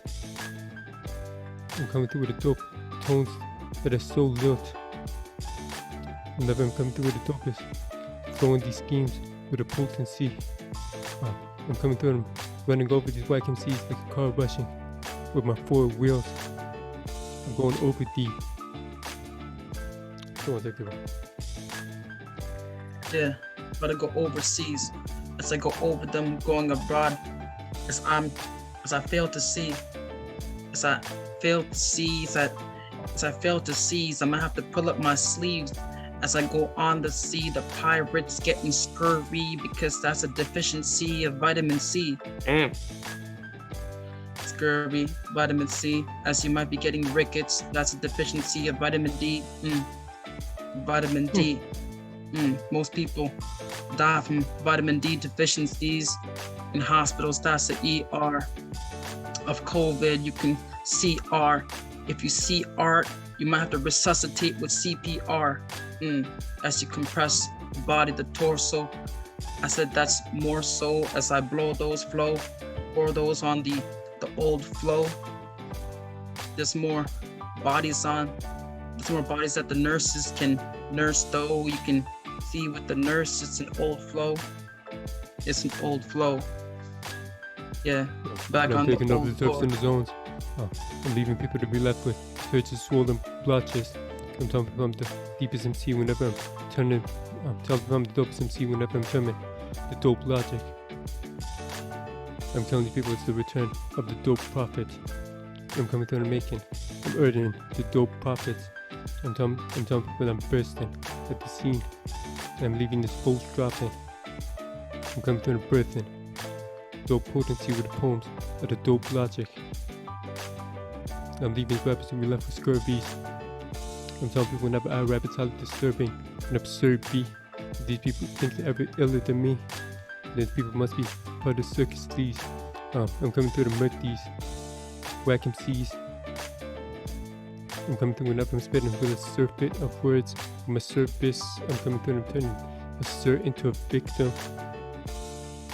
I'm coming through with the dope tones that are so lilt. Never I'm coming through with the dopest, throwing these schemes with a potency. I'm coming through and running over these whack MCs like a car rushing with my 4 wheels. I'm going over deep. Go on, take it away. Yeah, gotta go overseas. As I go over them, going abroad. As I fail to see. As I fail to seize, I'm gonna have to pull up my sleeves. As I go on the sea, the pirates getting scurvy because that's a deficiency of vitamin C. Scurvy, vitamin C. As you might be getting rickets, that's a deficiency of vitamin D. Vitamin D. Most people die from vitamin D deficiencies in hospitals. That's the ER of COVID. You can CR. If you see art, you might have to resuscitate with CPR. As you compress the body, the torso. I said that's more so as I blow those flow, pour those on the old flow. There's more bodies that the nurses can nurse though. You can see with the nurse, it's an old flow. Yeah, back on the taking over old the turfs floor. in the zones. I'm leaving people to be left with searches, swollen blotches. I'm telling people I'm the deepest MC whenever I'm turning. I'm telling people I'm the dopest MC whenever I'm turning the dope logic. I'm telling you people it's the return of the dope prophet. I'm coming through and making. I'm earning the dope profits. I'm telling people I'm bursting at the scene. And I'm leaving this pulse dropping. I'm coming through and birthing. Dope potency with the poems of the dope logic. I'm leaving rappers to be left with scurvies. I'm telling people whenever I rap it's highly disturbing and absurd beat. These people think they're ever iller than me. These people must be part of circus sleaze. I'm coming through to murk these whack MCs. I'm coming through whenever I'm spitting with a surfeit of words. I'm a surface. I'm coming through and I'm turning a sir into a victim.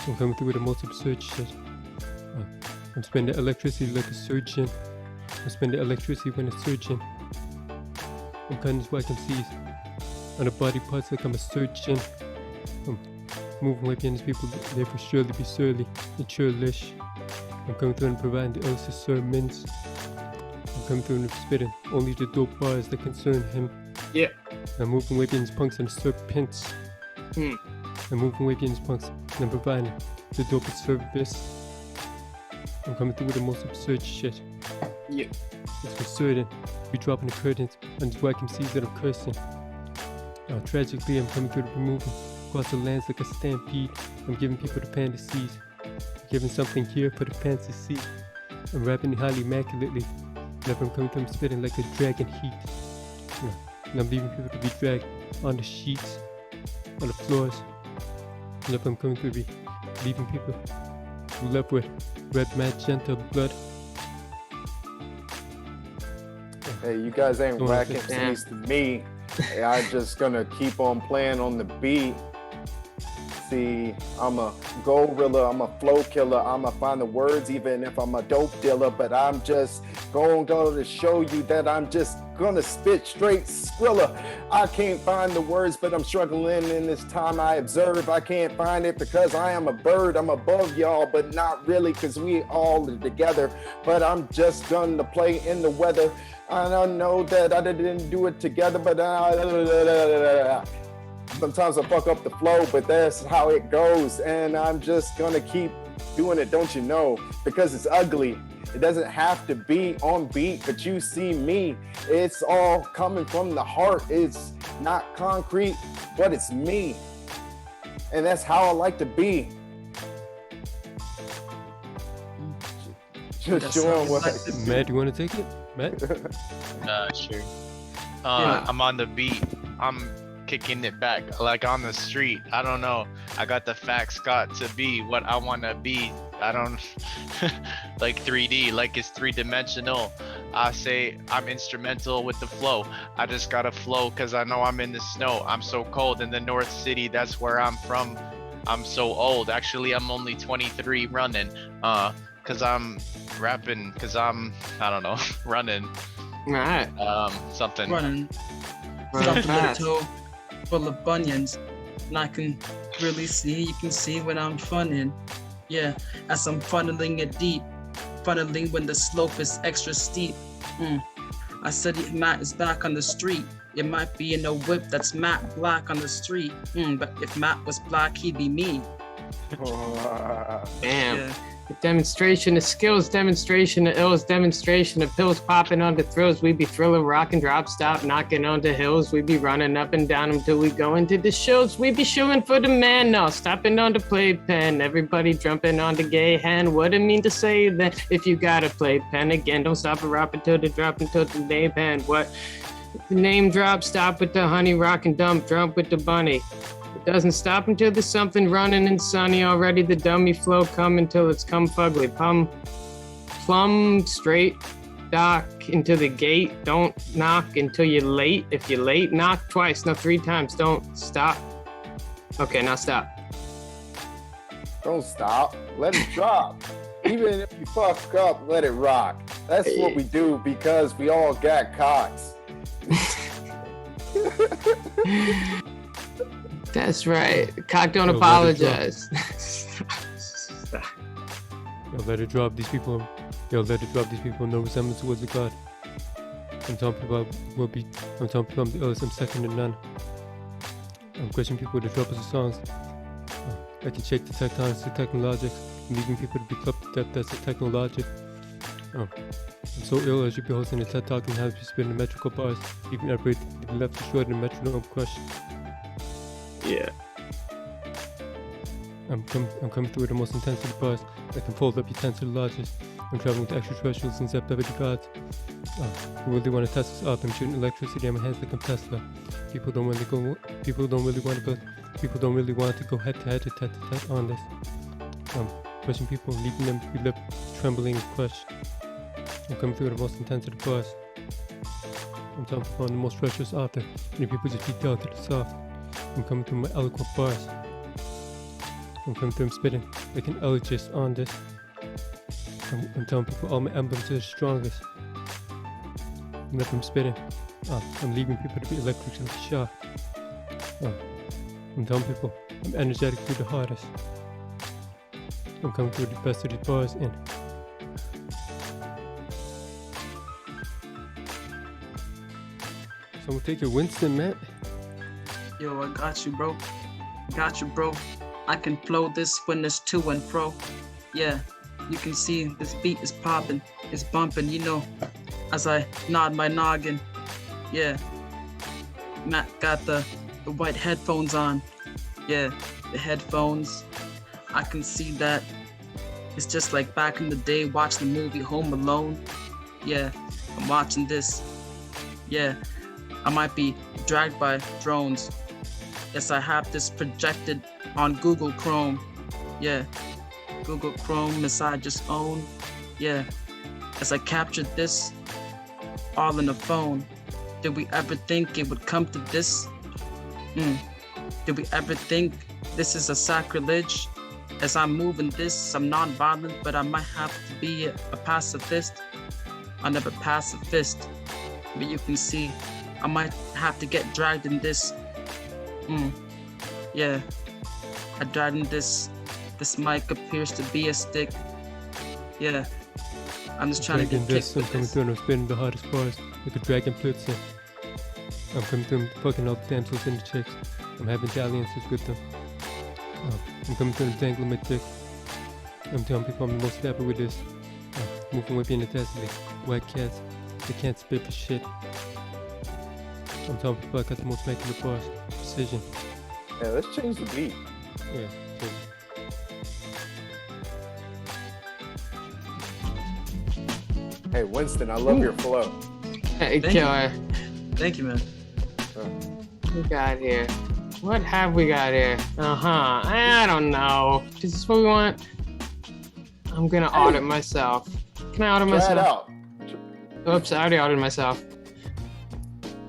I'm coming through with the most absurd shit. I'm spending electricity like a surgeon. I'm spending electricity when a surgeon. I'm cutting these whack MCs on the body parts like I'm a surgeon. I'm moving away behind these people, they for surely be surly and churlish. I'm coming through and providing the illest sermons. I'm coming through and spitting only the dope bars that concern him. Yeah. I'm moving away behind these punks and the serpents. I'm moving away behind these punks and I'm providing the dopest service. I'm coming through with the most absurd shit. Yeah. It's for certain. Be dropping the curtains on these whack MCs that I'm cursing. Tragically, I'm coming through to be moving across the lands like a stampede. I'm giving people the fantasies. I'm giving something here for the fans to see. I'm rapping highly immaculately. Whenever I'm coming through, I'm spitting like a dragon heat. And I'm leaving people to be dragged on the sheets, on the floors. Whenever I'm coming through, be leaving people who left with red magenta blood. Hey, you guys ain't Go on, whacking take MCs to me. Hey, I'm just gonna keep on playing on the beat. See, I'm a gorilla, I'm a flow killer, I'ma find the words even if I'm a dope dealer, but I'm just gonna go to show you that I'm just gonna spit straight Skrilla. I can't find the words, but I'm struggling in this time I observe. I can't find it because I am a bird, I'm above y'all, but not really because we all are together, but I'm just gonna play in the weather. I don't know that I didn't do it together, but sometimes I fuck up the flow, but that's how it goes. And I'm just gonna keep doing it, don't you know? Because it's ugly. It doesn't have to be on beat, but you see me. It's all coming from the heart. It's not concrete, but it's me. And that's how I like to be. Just showing what Matt, you want to take it? Matt? Sure. Yeah. I'm on the beat. I'm kicking it back like on the street. I don't know. I got the facts, got to be what I wanna be. I don't like 3D, like it's three-dimensional. I say I'm instrumental with the flow. I just gotta flow cause I know I'm in the snow. I'm so cold in the North City, that's where I'm from. I'm so old. Actually, I'm only 23 running. Cause I'm rapping, cause I don't know, running. Right. Something. Running. Run Stuffed in a fast. toe full of bunions. And I can really see, you can see when I'm funning. Yeah, as I'm funneling it deep. Funneling when the slope is extra steep. I said if Matt is back on the street, it might be in a whip that's matte black on the street. But if Matt was black, he'd be me. Damn. Yeah. Demonstration of skills, demonstration of ills, demonstration of pills popping onto thrills. We be thriller, rockin', drop, stop, knocking onto hills. We be running up and down until we go into the shows. We be shooing for the man now, stopping on the playpen. Everybody jumping on the gay hand. What it mean to say that if you got a playpen again, don't stop a rap until the drop until the day pen. What? The name drop, stop with the honey, rock and dump, jump with the bunny. It doesn't stop until there's something running and sunny. Already the dummy flow come until it's come fugly. Plumb straight, dock into the gate. Don't knock until you're late. If you're late, knock twice, no 3 times. Don't stop. Okay, now stop. Don't stop. Let it drop. Even if you fuck up, let it rock. That's what we do because we all got cocks. That's right. Cock don't Yo, apologize. Yo, let it drop. These people. Yo, let it drop. These people. No resemblance towards a god. I'm telling people I'm telling people I'm the illest. I'm second to none. I'm questioning people to drop us the songs. I can shake the tectonics, the technologics. I'm leaving people to be clubbed to death. That's the technologic. I'm so ill as you be hosting a TED Talk and have you spin the metrical bars. Even everybody to be left short in the metronome crush. Yeah. I'm coming through with the most intensity bars. I can fold up your tensor largest. I'm traveling with extraterrestrials and zeptability gods. You really want to test us up? I'm shooting electricity in my hands like I'm Tesla. People don't really want to go head to head on this. Pushing people, leaving them to be left trembling and crushed. I'm coming through with the most intensity bars. I'm talking about the most treacherous author. Many people just be delicate and soft. I'm coming through my eloquent bars. I'm coming through, I'm spitting like an elegist on this. I'm telling people all my emblems are the strongest. And if I'm spitting, I'm leaving people to be electrically shocked. I'm telling people I'm energetically the hardest. I'm coming through the best of these bars and someone take your Winston, Matt. Yo, I got you, bro. Got you, bro. I can flow this when it's to and fro. Yeah, you can see this beat is popping, it's bumping, you know, as I nod my noggin. Yeah, Matt got the white headphones on. Yeah, the headphones. I can see that. It's just like back in the day watching the movie Home Alone. Yeah, I'm watching this. Yeah, I might be dragged by drones. Yes, I have this projected on Google Chrome. Yeah, Google Chrome, Messiah just own. Yeah, as I captured this all in the phone. Did we ever think it would come to this? Did we ever think this is a sacrilege? As I'm moving this, I'm non-violent, but I might have to be a pacifist. I never pacifist, but you can see I might have to get dragged in this. Yeah, I dragged in this. This mic appears to be a stick. Yeah, I'm just trying to get kicked I'm with coming this. through and I'm spinning the hardest bars like a dragon blitzing. I'm coming through and fucking all the damsels and the chicks. I'm having dalliances with them. I'm coming through and dangling my dick. I'm telling people I'm the most happy with this. Moving way being a Tesla. White cats, they can't spit for shit. I'm telling people I got the most immaculate bars. Precision. Yeah, let's change the beat. Yeah. Hey, Winston, I love your flow. Hey, Thank you. killer. Thank you, man. we got here? What have we got here? I don't know. Is this what we want? I'm gonna audit myself. Can I audit Try it myself? out. Oops, I already audited myself.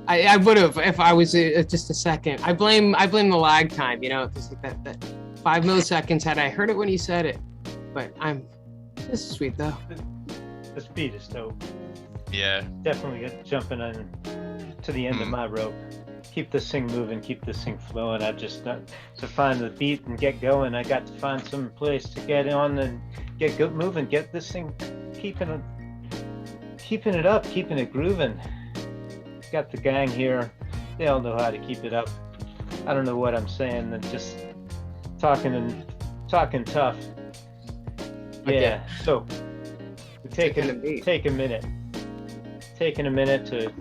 I would have if I was just a second. I blame the lag time. Just like that 5 milliseconds. Had I heard it when he said it, but this is sweet though. This beat is dope. Yeah. Definitely jumping on to the end of my rope. Keep this thing moving, keep this thing flowing. I just to find the beat and get going. I got to find some place to get on and get moving. Get this thing keeping it up, keeping it grooving. Got the gang here. They all know how to keep it up. I don't know what I'm saying. I'm just talking tough. Okay. Yeah. So taking a minute to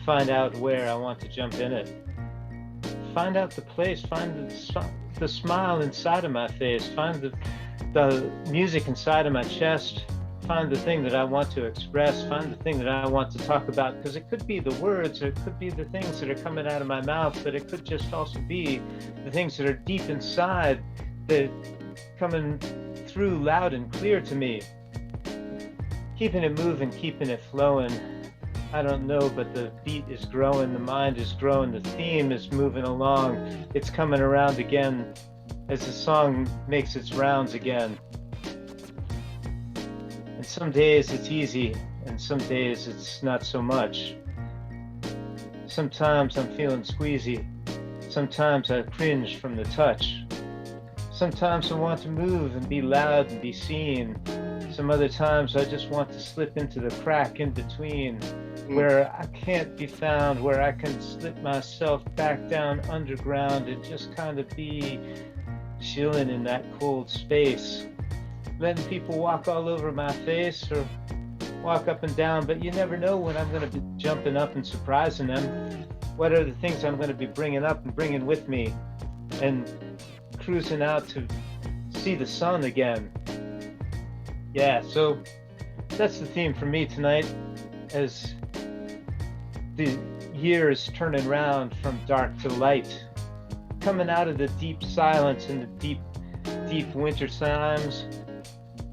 find out where I want to jump in it. Find out the place. Find the smile inside of my face. Find the music inside of my chest. Find the thing that I want to express. Find the thing that I want to talk about, because it could be the words, or it could be the things that are coming out of my mouth, but it could just also be the things that are deep inside that coming through loud and clear to me. Keeping it moving, keeping it flowing. I don't know, but the beat is growing, the mind is growing, the theme is moving along. It's coming around again as the song makes its rounds again. And some days it's easy, and some days it's not so much. Sometimes I'm feeling squeezy. Sometimes I cringe from the touch. Sometimes I want to move and be loud and be seen. Some other times I just want to slip into the crack in between, where I can't be found, where I can slip myself back down underground and just kind of be chilling in that cold space. Letting people walk all over my face or walk up and down, but you never know when I'm going to be jumping up and surprising them. What are the things I'm going to be bringing up and bringing with me and cruising out to see the sun again. Yeah, so that's the theme for me tonight, as the year is turning round from dark to light, coming out of the deep silence and the deep winter times.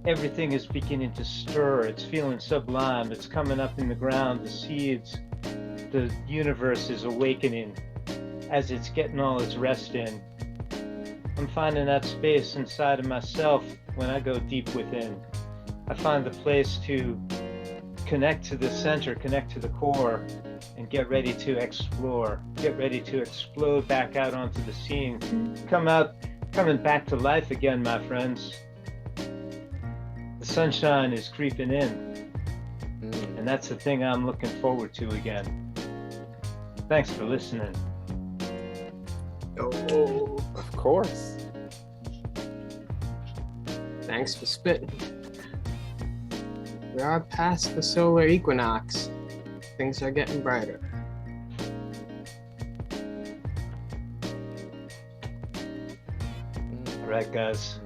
Everything is beginning to stir. It's feeling sublime. It's coming up in the ground, the seeds. The universe is awakening as it's getting all its rest in. I'm finding that space inside of myself when I go deep within. I find the place to connect to the center, connect to the core, and get ready to explore, get ready to explode back out onto the scene. Coming back to life again, my friends. The sunshine is creeping in, and that's the thing I'm looking forward to again. Thanks for listening. Oh, Of course. thanks for spitting. We are past the solar equinox. Things are getting brighter. All right, guys.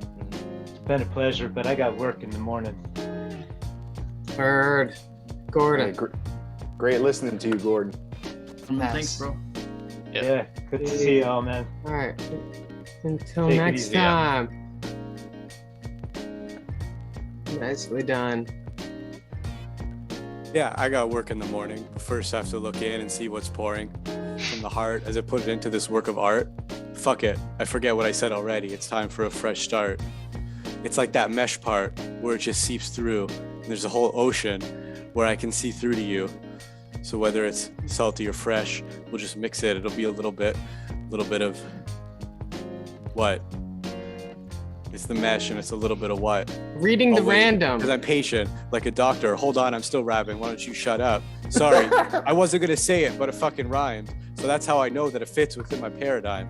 It's been a pleasure, but I got work in the morning. Heard. Gordon. Hey, great listening to you, Gordon. Thanks, bro. Yeah. Yeah, good to see y'all, man. All right. Until Take it next easy, yeah. time. Nicely done. Yeah, I got work in the morning, but first I have to look in and see what's pouring from the heart as I put it into this work of art. Fuck it, I forget what I said already. It's time for a fresh start. It's like that mesh part where it just seeps through, and there's a whole ocean where I can see through to you. So whether it's salty or fresh, we'll just mix it. It'll be a little bit of what? It's the mesh, and it's a little bit of what? Reading the Oh, wait, random. Because I'm patient, like a doctor. Hold on, I'm still rapping. Why don't you shut up? Sorry, I wasn't gonna say it, but it fucking rhymed. So that's how I know that it fits within my paradigm.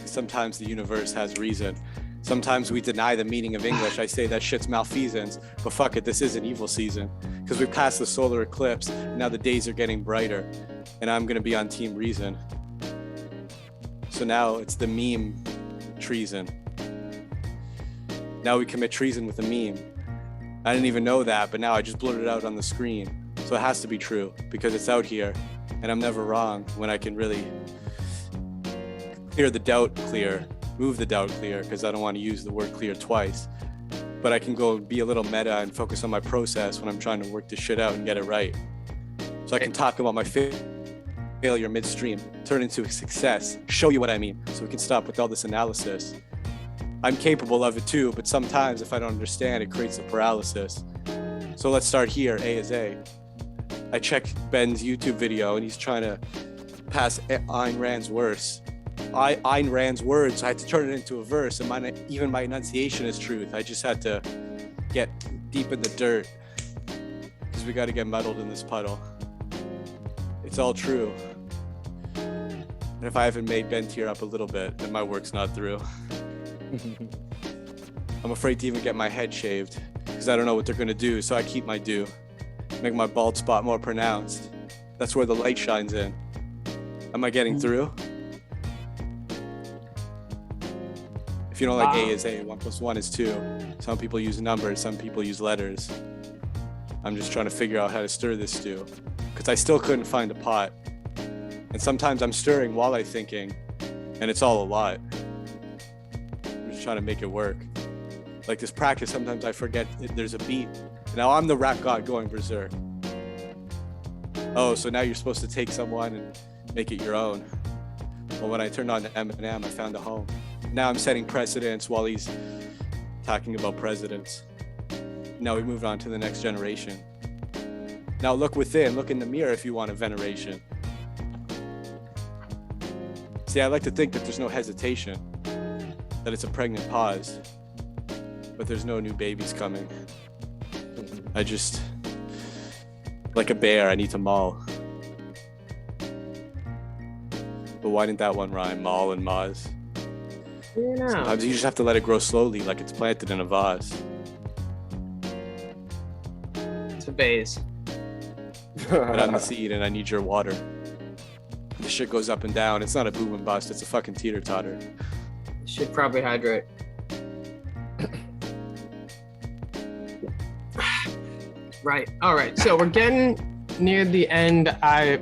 Sometimes the universe has reason. Sometimes we deny the meaning of English. I say that shit's malfeasance, but fuck it, this is an evil season. Because we passed the solar eclipse, and now the days are getting brighter. And I'm gonna be on Team Reason. So now it's the meme treason. Now we commit treason with a meme. I didn't even know that, but now I just blurted it out on the screen. So it has to be true, because it's out here, and I'm never wrong when I can really clear the doubt clear, move the doubt clear, because I don't want to use the word clear twice. But I can go be a little meta and focus on my process when I'm trying to work this shit out and get it right. So I can talk about my failure midstream, turn into a success, show you what I mean, so we can stop with all this analysis. I'm capable of it too, but sometimes if I don't understand, it creates a paralysis. So let's start here, A is A. I checked Ben's YouTube video and he's trying to pass Ayn Rand's words. Ayn Rand's words, I had to turn it into a verse, and even my enunciation is truth. I just had to get deep in the dirt because we got to get muddled in this puddle. It's all true. And if I haven't made Ben tear up a little bit, then my work's not through. I'm afraid to even get my head shaved because I don't know what they're gonna do, so I keep my due. Make my bald spot more pronounced. That's where the light shines in. Am I getting through? If you don't like A is A, 1 + 1 is 2. Some people use numbers, some people use letters. I'm just trying to figure out how to stir this stew because I still couldn't find a pot. And sometimes I'm stirring while I'm thinking, and it's all a lot. I'm just trying to make it work. Like this practice, sometimes I forget there's a beat. Now I'm the rap god going berserk. Oh, so now you're supposed to take someone and make it your own. Well, when I turned on to Eminem, I found a home. Now I'm setting precedents while he's talking about presidents. Now we moved on to the next generation. Now look within, look in the mirror if you want a veneration. See, I like to think that there's no hesitation, that it's a pregnant pause, but there's no new babies coming. I just, like a bear, I need to maul. But why didn't that one rhyme? Maul and Maz. Sometimes you just have to let it grow slowly, like it's planted in a vase. It's a vase. But I'm the seed and I need your water. The shit goes up and down. It's not a boom and bust, it's a fucking teeter-totter. Should probably hydrate. Right. All right. So we're getting near the end. I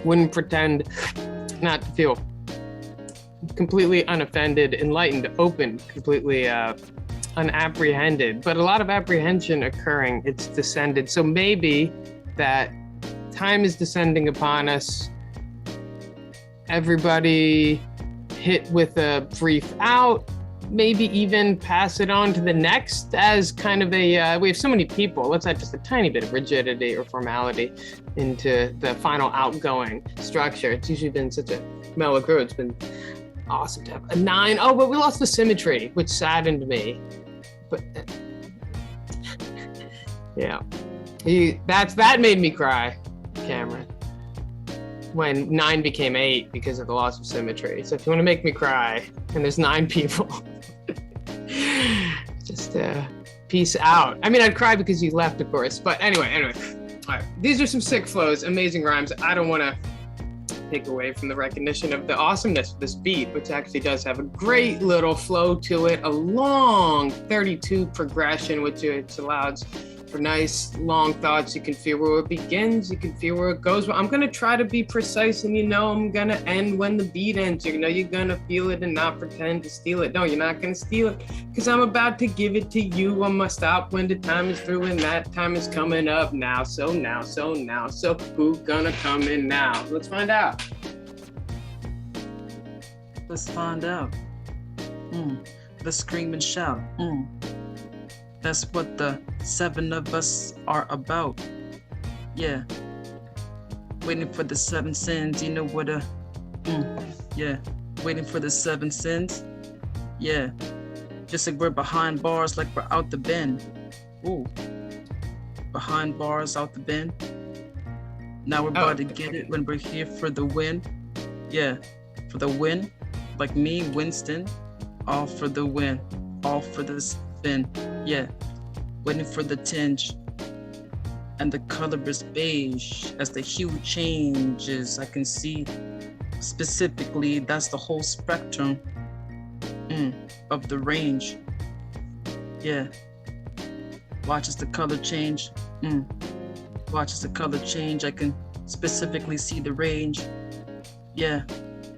wouldn't pretend not to feel completely unoffended, enlightened, open, completely unapprehended, but a lot of apprehension occurring. It's descended. So maybe that time is descending upon us. Everybody hit with a brief out, maybe even pass it on to the next as kind of a, we have so many people, let's add just a tiny bit of rigidity or formality into the final outgoing structure. It's usually been such a mellow crew. It's been awesome to have a 9. Oh, but we lost the symmetry, which saddened me. But yeah, that made me cry, Cameron, when 9 became 8 because of the loss of symmetry. So if you want to make me cry and there's 9 people, just peace out. I mean, I'd cry because you left, of course, but anyway. All right, these are some sick flows, amazing rhymes. I don't want to take away from the recognition of the awesomeness of this beat, which actually does have a great little flow to it, a long 32 progression, which allows for nice long thoughts. You can feel where it begins, you can feel where it goes. Well, I'm gonna try to be precise, and I'm gonna end when the beat ends. You're gonna feel it and not pretend to steal it. No, you're not gonna steal it, because I'm about to give it to you. I must stop when the time is through, and that time is coming up now. So who's gonna come in now? Let's find out. Let's find out. Let's scream and shout. That's what the 7 of us are about. Yeah. Waiting for the 7 sins, you know what yeah. Waiting for the 7 sins. Yeah. Just like we're behind bars, like we're out the bin. Ooh. Behind bars, out the bin. Now we're about to get it when we're here for the win. Yeah. For the win. Like me, Winston. All for the win. All for the spin. Yeah, waiting for the tinge, and the color is beige. As the hue changes, I can see specifically that's the whole spectrum of the range. Yeah, watch as the color change. Watch as the color change. I can specifically see the range. Yeah,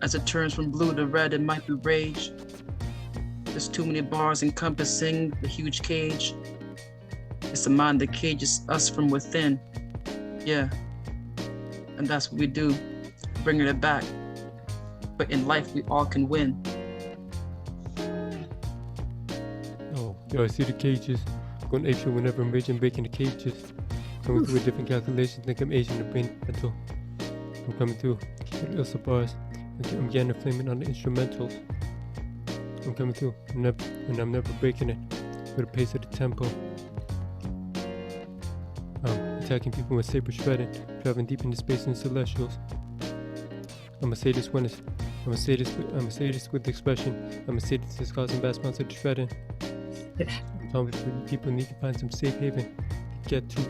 As it turns from blue to red, it might be rage. There's too many bars encompassing the huge cage. It's the mind that cages us from within. Yeah. And that's what we do, bringing it back. But in life, we all can win. Oh, yeah, I see the cages. Going apeshit whenever I'm raging, breaking the cages. Coming through with different calculations, think I'm Asian, the brain mental. I'm coming through with ilsa bars. I'm getting a flaming on the instrumentals. I'm coming through, and I'm never breaking it with the pace of the tempo. Attacking people with saber shredding, driving deep into space and celestials. I'ma say this with expression. I'ma say this is causing vast amounts of shredding. I'm telling people need to find some safe haven to get to.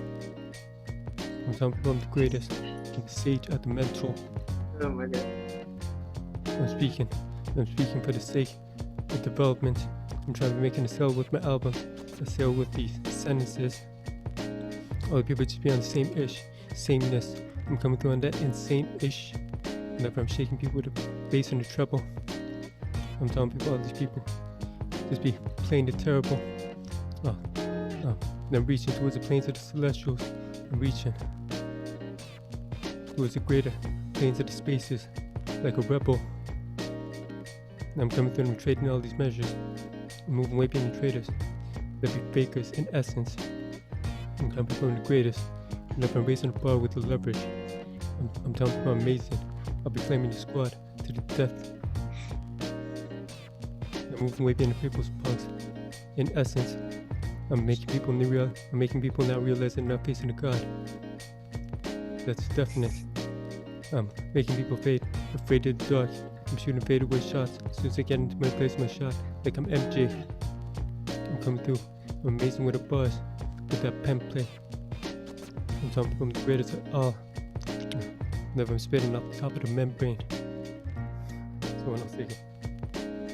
I'm telling people I'm the greatest, the sage at the mental. Oh my god. I'm speaking for the sake of development. I'm trying to be making a sale with my album, a sale with these sentences. All the people just be on the same ish, sameness. I'm coming through on that insane ish. Whenever I'm shaking people with the bass and the treble, I'm telling people all these people just be playing the terrible. Then reaching towards the planes of the celestials. I'm reaching towards the greater planes of the spaces, like a rebel. And I'm coming through and I'm trading all these measures. I'm moving way beyond the traders. They'll be fakers in essence. I'm coming from the greatest. And if I'm raising the bar with the leverage, I'm telling people I'm amazing. I'll be flaming the squad to the death. I'm moving way beyond the people's punks. In essence, I'm making people now realize they're not facing a god. That's definite. I'm making people afraid of the dark. I'm shooting fadeaway shots as soon as I get into my place, my shot, like I'm MJ. I'm coming through. I'm amazing with a buzz, with that pen play. I'm telling people I'm the greatest of all. Never I'm spitting off the top of the membrane. Someone else take it.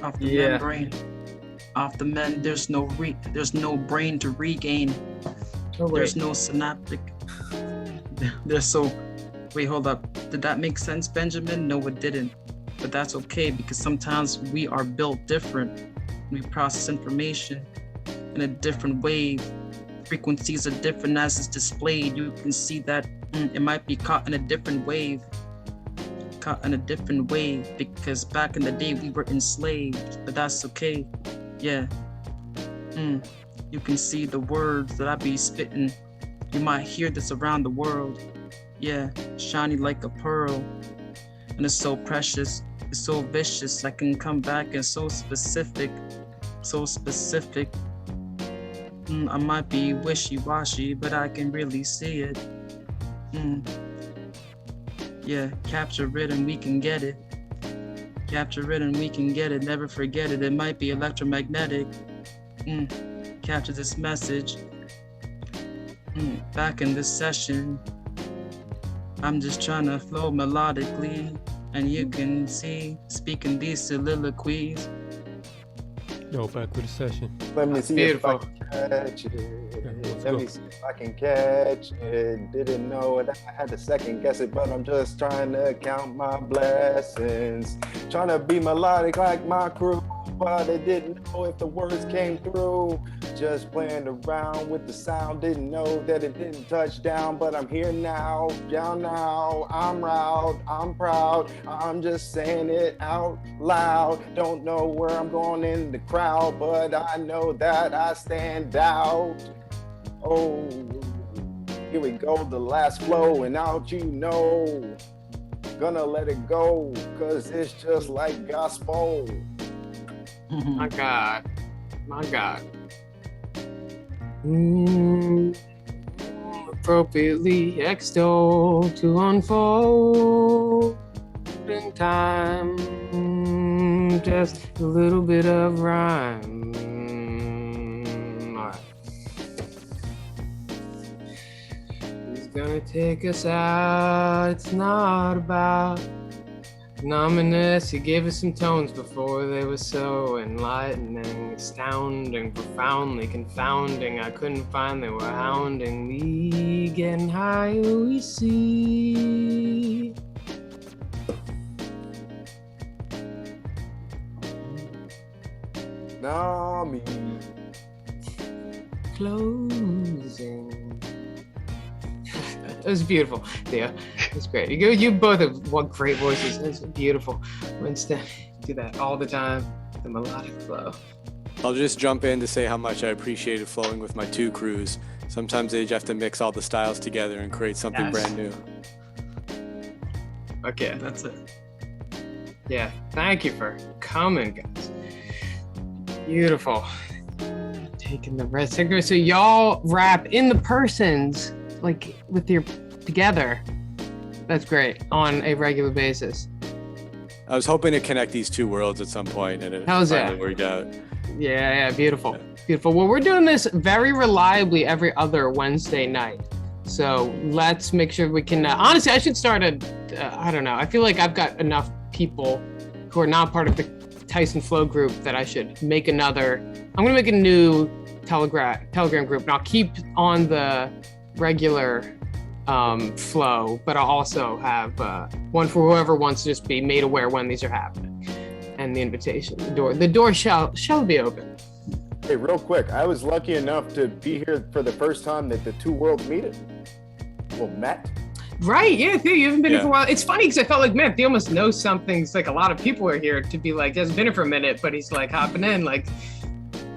Off the membrane. Off the men, there's no brain to regain. There's no synaptic. Wait, hold up. Did that make sense, Benjamin? No, it didn't. But that's okay, because sometimes we are built different. We process information in a different way. Frequencies are different as it's displayed. You can see that it might be caught in a different wave. Because back in the day we were enslaved, but that's okay. Yeah. You can see the words that I be spitting. You might hear this around the world. Yeah, shiny like a pearl. And it's so precious, it's so vicious. I can come back and so specific. I might be wishy-washy, but I can really see it. Yeah, capture it and we can get it. Never forget it. It might be electromagnetic. Capture this message. Back in this session, I'm just trying to flow melodically, and you can see, speaking these soliloquies. Yo, back with the session. Let me see beautiful. if I can catch it. Let's Let go. me see if I can catch it. Didn't know it. I had to second guess it, but I'm just trying to count my blessings. Trying to be melodic like my crew, but I didn't know if the words came through. Just playing around with the sound, didn't know that it didn't touch down, but I'm here now, down now. I'm proud, I'm just saying it out loud. Don't know where I'm going in the crowd, but I know that I stand out. Oh, here we go, the last flow, and out you know. Gonna let it go, cause it's just like gospel. My God. Appropriately extol to unfold in time. Just a little bit of rhyme. He's gonna take us out. It's not about numbness. He gave us some tones before they were so enlightening, astounding, profoundly confounding. I couldn't find they were hounding me. Getting higher we see. Nami. Closing. It was beautiful, Theo. It's great. You both have what great voices. It's beautiful. Winston, do that all the time. The melodic flow. I'll just jump in to say how much I appreciated flowing with my two crews. Sometimes they just have to mix all the styles together and create something brand new. Okay. That's it. Yeah. Thank you for coming, guys. Beautiful. Taking the rest. So y'all rap in the persons, like with your together. That's great on a regular basis. I was hoping to connect these two worlds at some point, and it How's finally that? worked out. Yeah, beautiful. Beautiful. Well, we're doing this very reliably every other Wednesday night. So let's make sure we can, honestly, I should start I don't know. I feel like I've got enough people who are not part of the Tyson Flow group that I should make I'm gonna make a new Telegram group, and I'll keep on the regular flow, but I'll also have one for whoever wants to just be made aware when these are happening. And the invitation, the door shall be open. Hey, real quick, I was lucky enough to be here for the first time that the two worlds met. Right, yeah, Theo, you haven't been here for a while. It's funny because I felt like, man, Theo must know something. It's like a lot of people are here to be like, he hasn't been here for a minute, but he's like hopping in, like.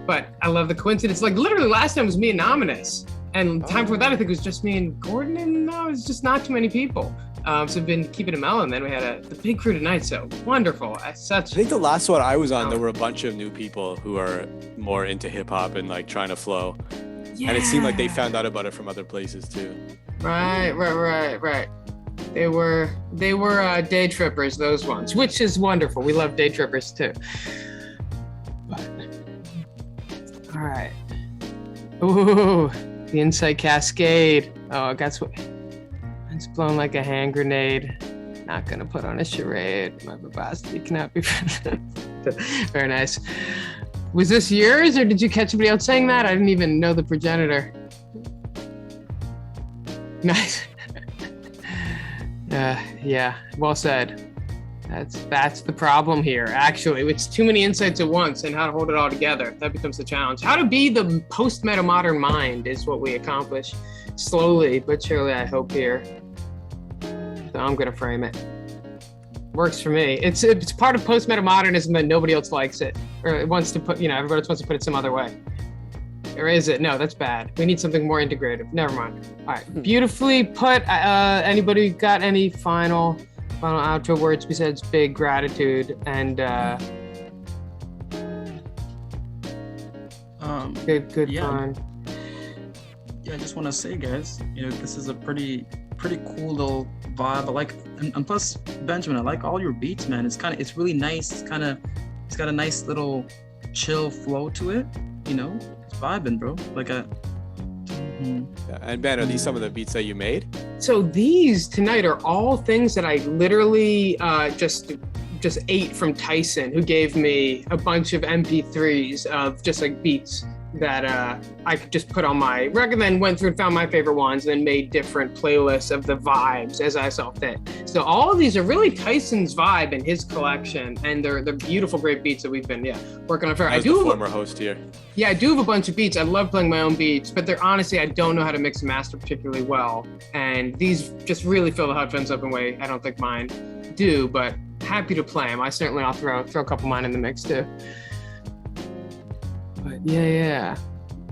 But I love the coincidence. Like literally last time was me and Nominus, and time before that I think it was just me and Gordon, and no, it was just not too many people. So we've been keeping it mellow, and then we had the big crew tonight. So wonderful! I think the last one I was on, there were a bunch of new people who are more into hip hop and like trying to flow, and it seemed like they found out about it from other places too. Right. They were day trippers, those ones, which is wonderful. We love day trippers too. But, all right. Ooh, the insight cascade. Oh, that's what. It's blown like a hand grenade. Not gonna put on a charade. My babasti cannot be present. Very nice. Was this yours, or did you catch somebody else saying that? I didn't even know the progenitor. Nice. Yeah, well said. That's the problem here. Actually, it's too many insights at once, and how to hold it all together. That becomes the challenge. How to be the post-meta modern mind is what we accomplish slowly but surely, I hope, here. So I'm gonna frame it. Works for me. It's part of post-meta modernism that nobody else likes it, or it wants to put, everybody else wants to put it some other way. Or is it? No, that's bad. We need something more integrative. Never mind. All right, beautifully put. Anybody got any final outro words besides big gratitude and good yeah. fun? Yeah, I just want to say, guys, this is a pretty cool little vibe. I like, and plus, Benjamin, I like all your beats, man. It's really nice. It's got a nice little chill flow to it. It's vibing, bro. Yeah. And Ben, are these some of the beats that you made? So these tonight are all things that I literally just ate from Tyson, who gave me a bunch of MP3s of just like beats that I could just put on my record, then went through and found my favorite ones, and then made different playlists of the vibes as I saw fit. So all of these are really Tyson's vibe in his collection, and they're beautiful, great beats that we've been working on. I do the former host here. Yeah, I do have a bunch of beats. I love playing my own beats, but they're honestly, I don't know how to mix and master particularly well. And these just really fill the headphones up in a way I don't think mine do, but happy to play them. I'll throw a couple of mine in the mix too. But yeah.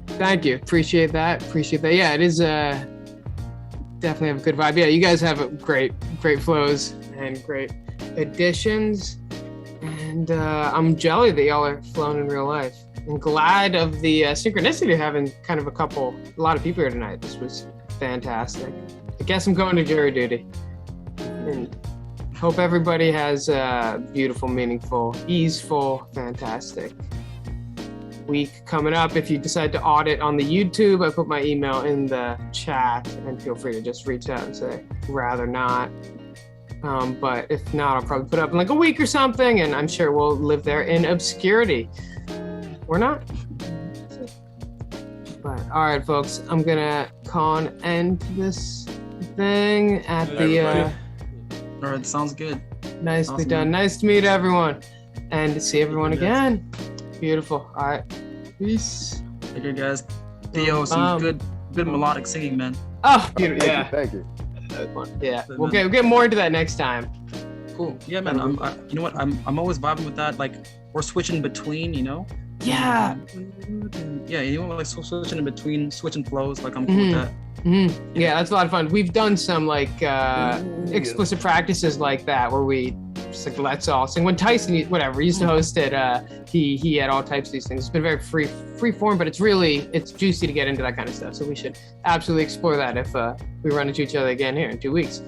Thank you. Appreciate that. Yeah, it is definitely have a good vibe. Yeah, you guys have great flows and great additions. And I'm jelly that y'all are flowing in real life. I'm glad of the synchronicity of having kind of a lot of people here tonight. This was fantastic. I guess I'm going to jury duty. And hope everybody has a beautiful, meaningful, easeful, fantastic week coming up. If you decide to audit on the YouTube, I put my email in the chat, and feel free to just reach out and say rather not. But if not, I'll probably put it up in like a week or something, and I'm sure we'll live there in obscurity. Or not. But all right, folks, I'm gonna end this thing at the. All right, sounds good. Nicely Awesome, done. man. Nice to meet everyone, and to see everyone again. Beautiful. All right. Peace. Take care, guys. Theo, some good melodic singing, man. Oh, beautiful. Yeah. Thank you. Yeah. We'll get more into that next time. Cool. Yeah, man. You know what? I'm always vibing with that. Like we're switching between, you know. Yeah. Yeah, you know, like switching in between, switching flows. Like I'm cool with that. Yeah, that's a lot of fun. We've done some like explicit practices like that where we just like let's all sing. When Tyson, whatever, he used to host it, he had all types of these things. It's been very free form, but it's juicy to get into that kind of stuff. So we should absolutely explore that if we run into each other again here in 2 weeks.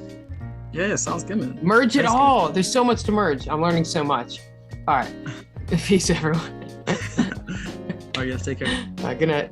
Yeah, sounds good, man. Merge it Sounds all. There's so much to merge. I'm learning so much. All right. Peace, everyone. All right, guys, take care. Good night.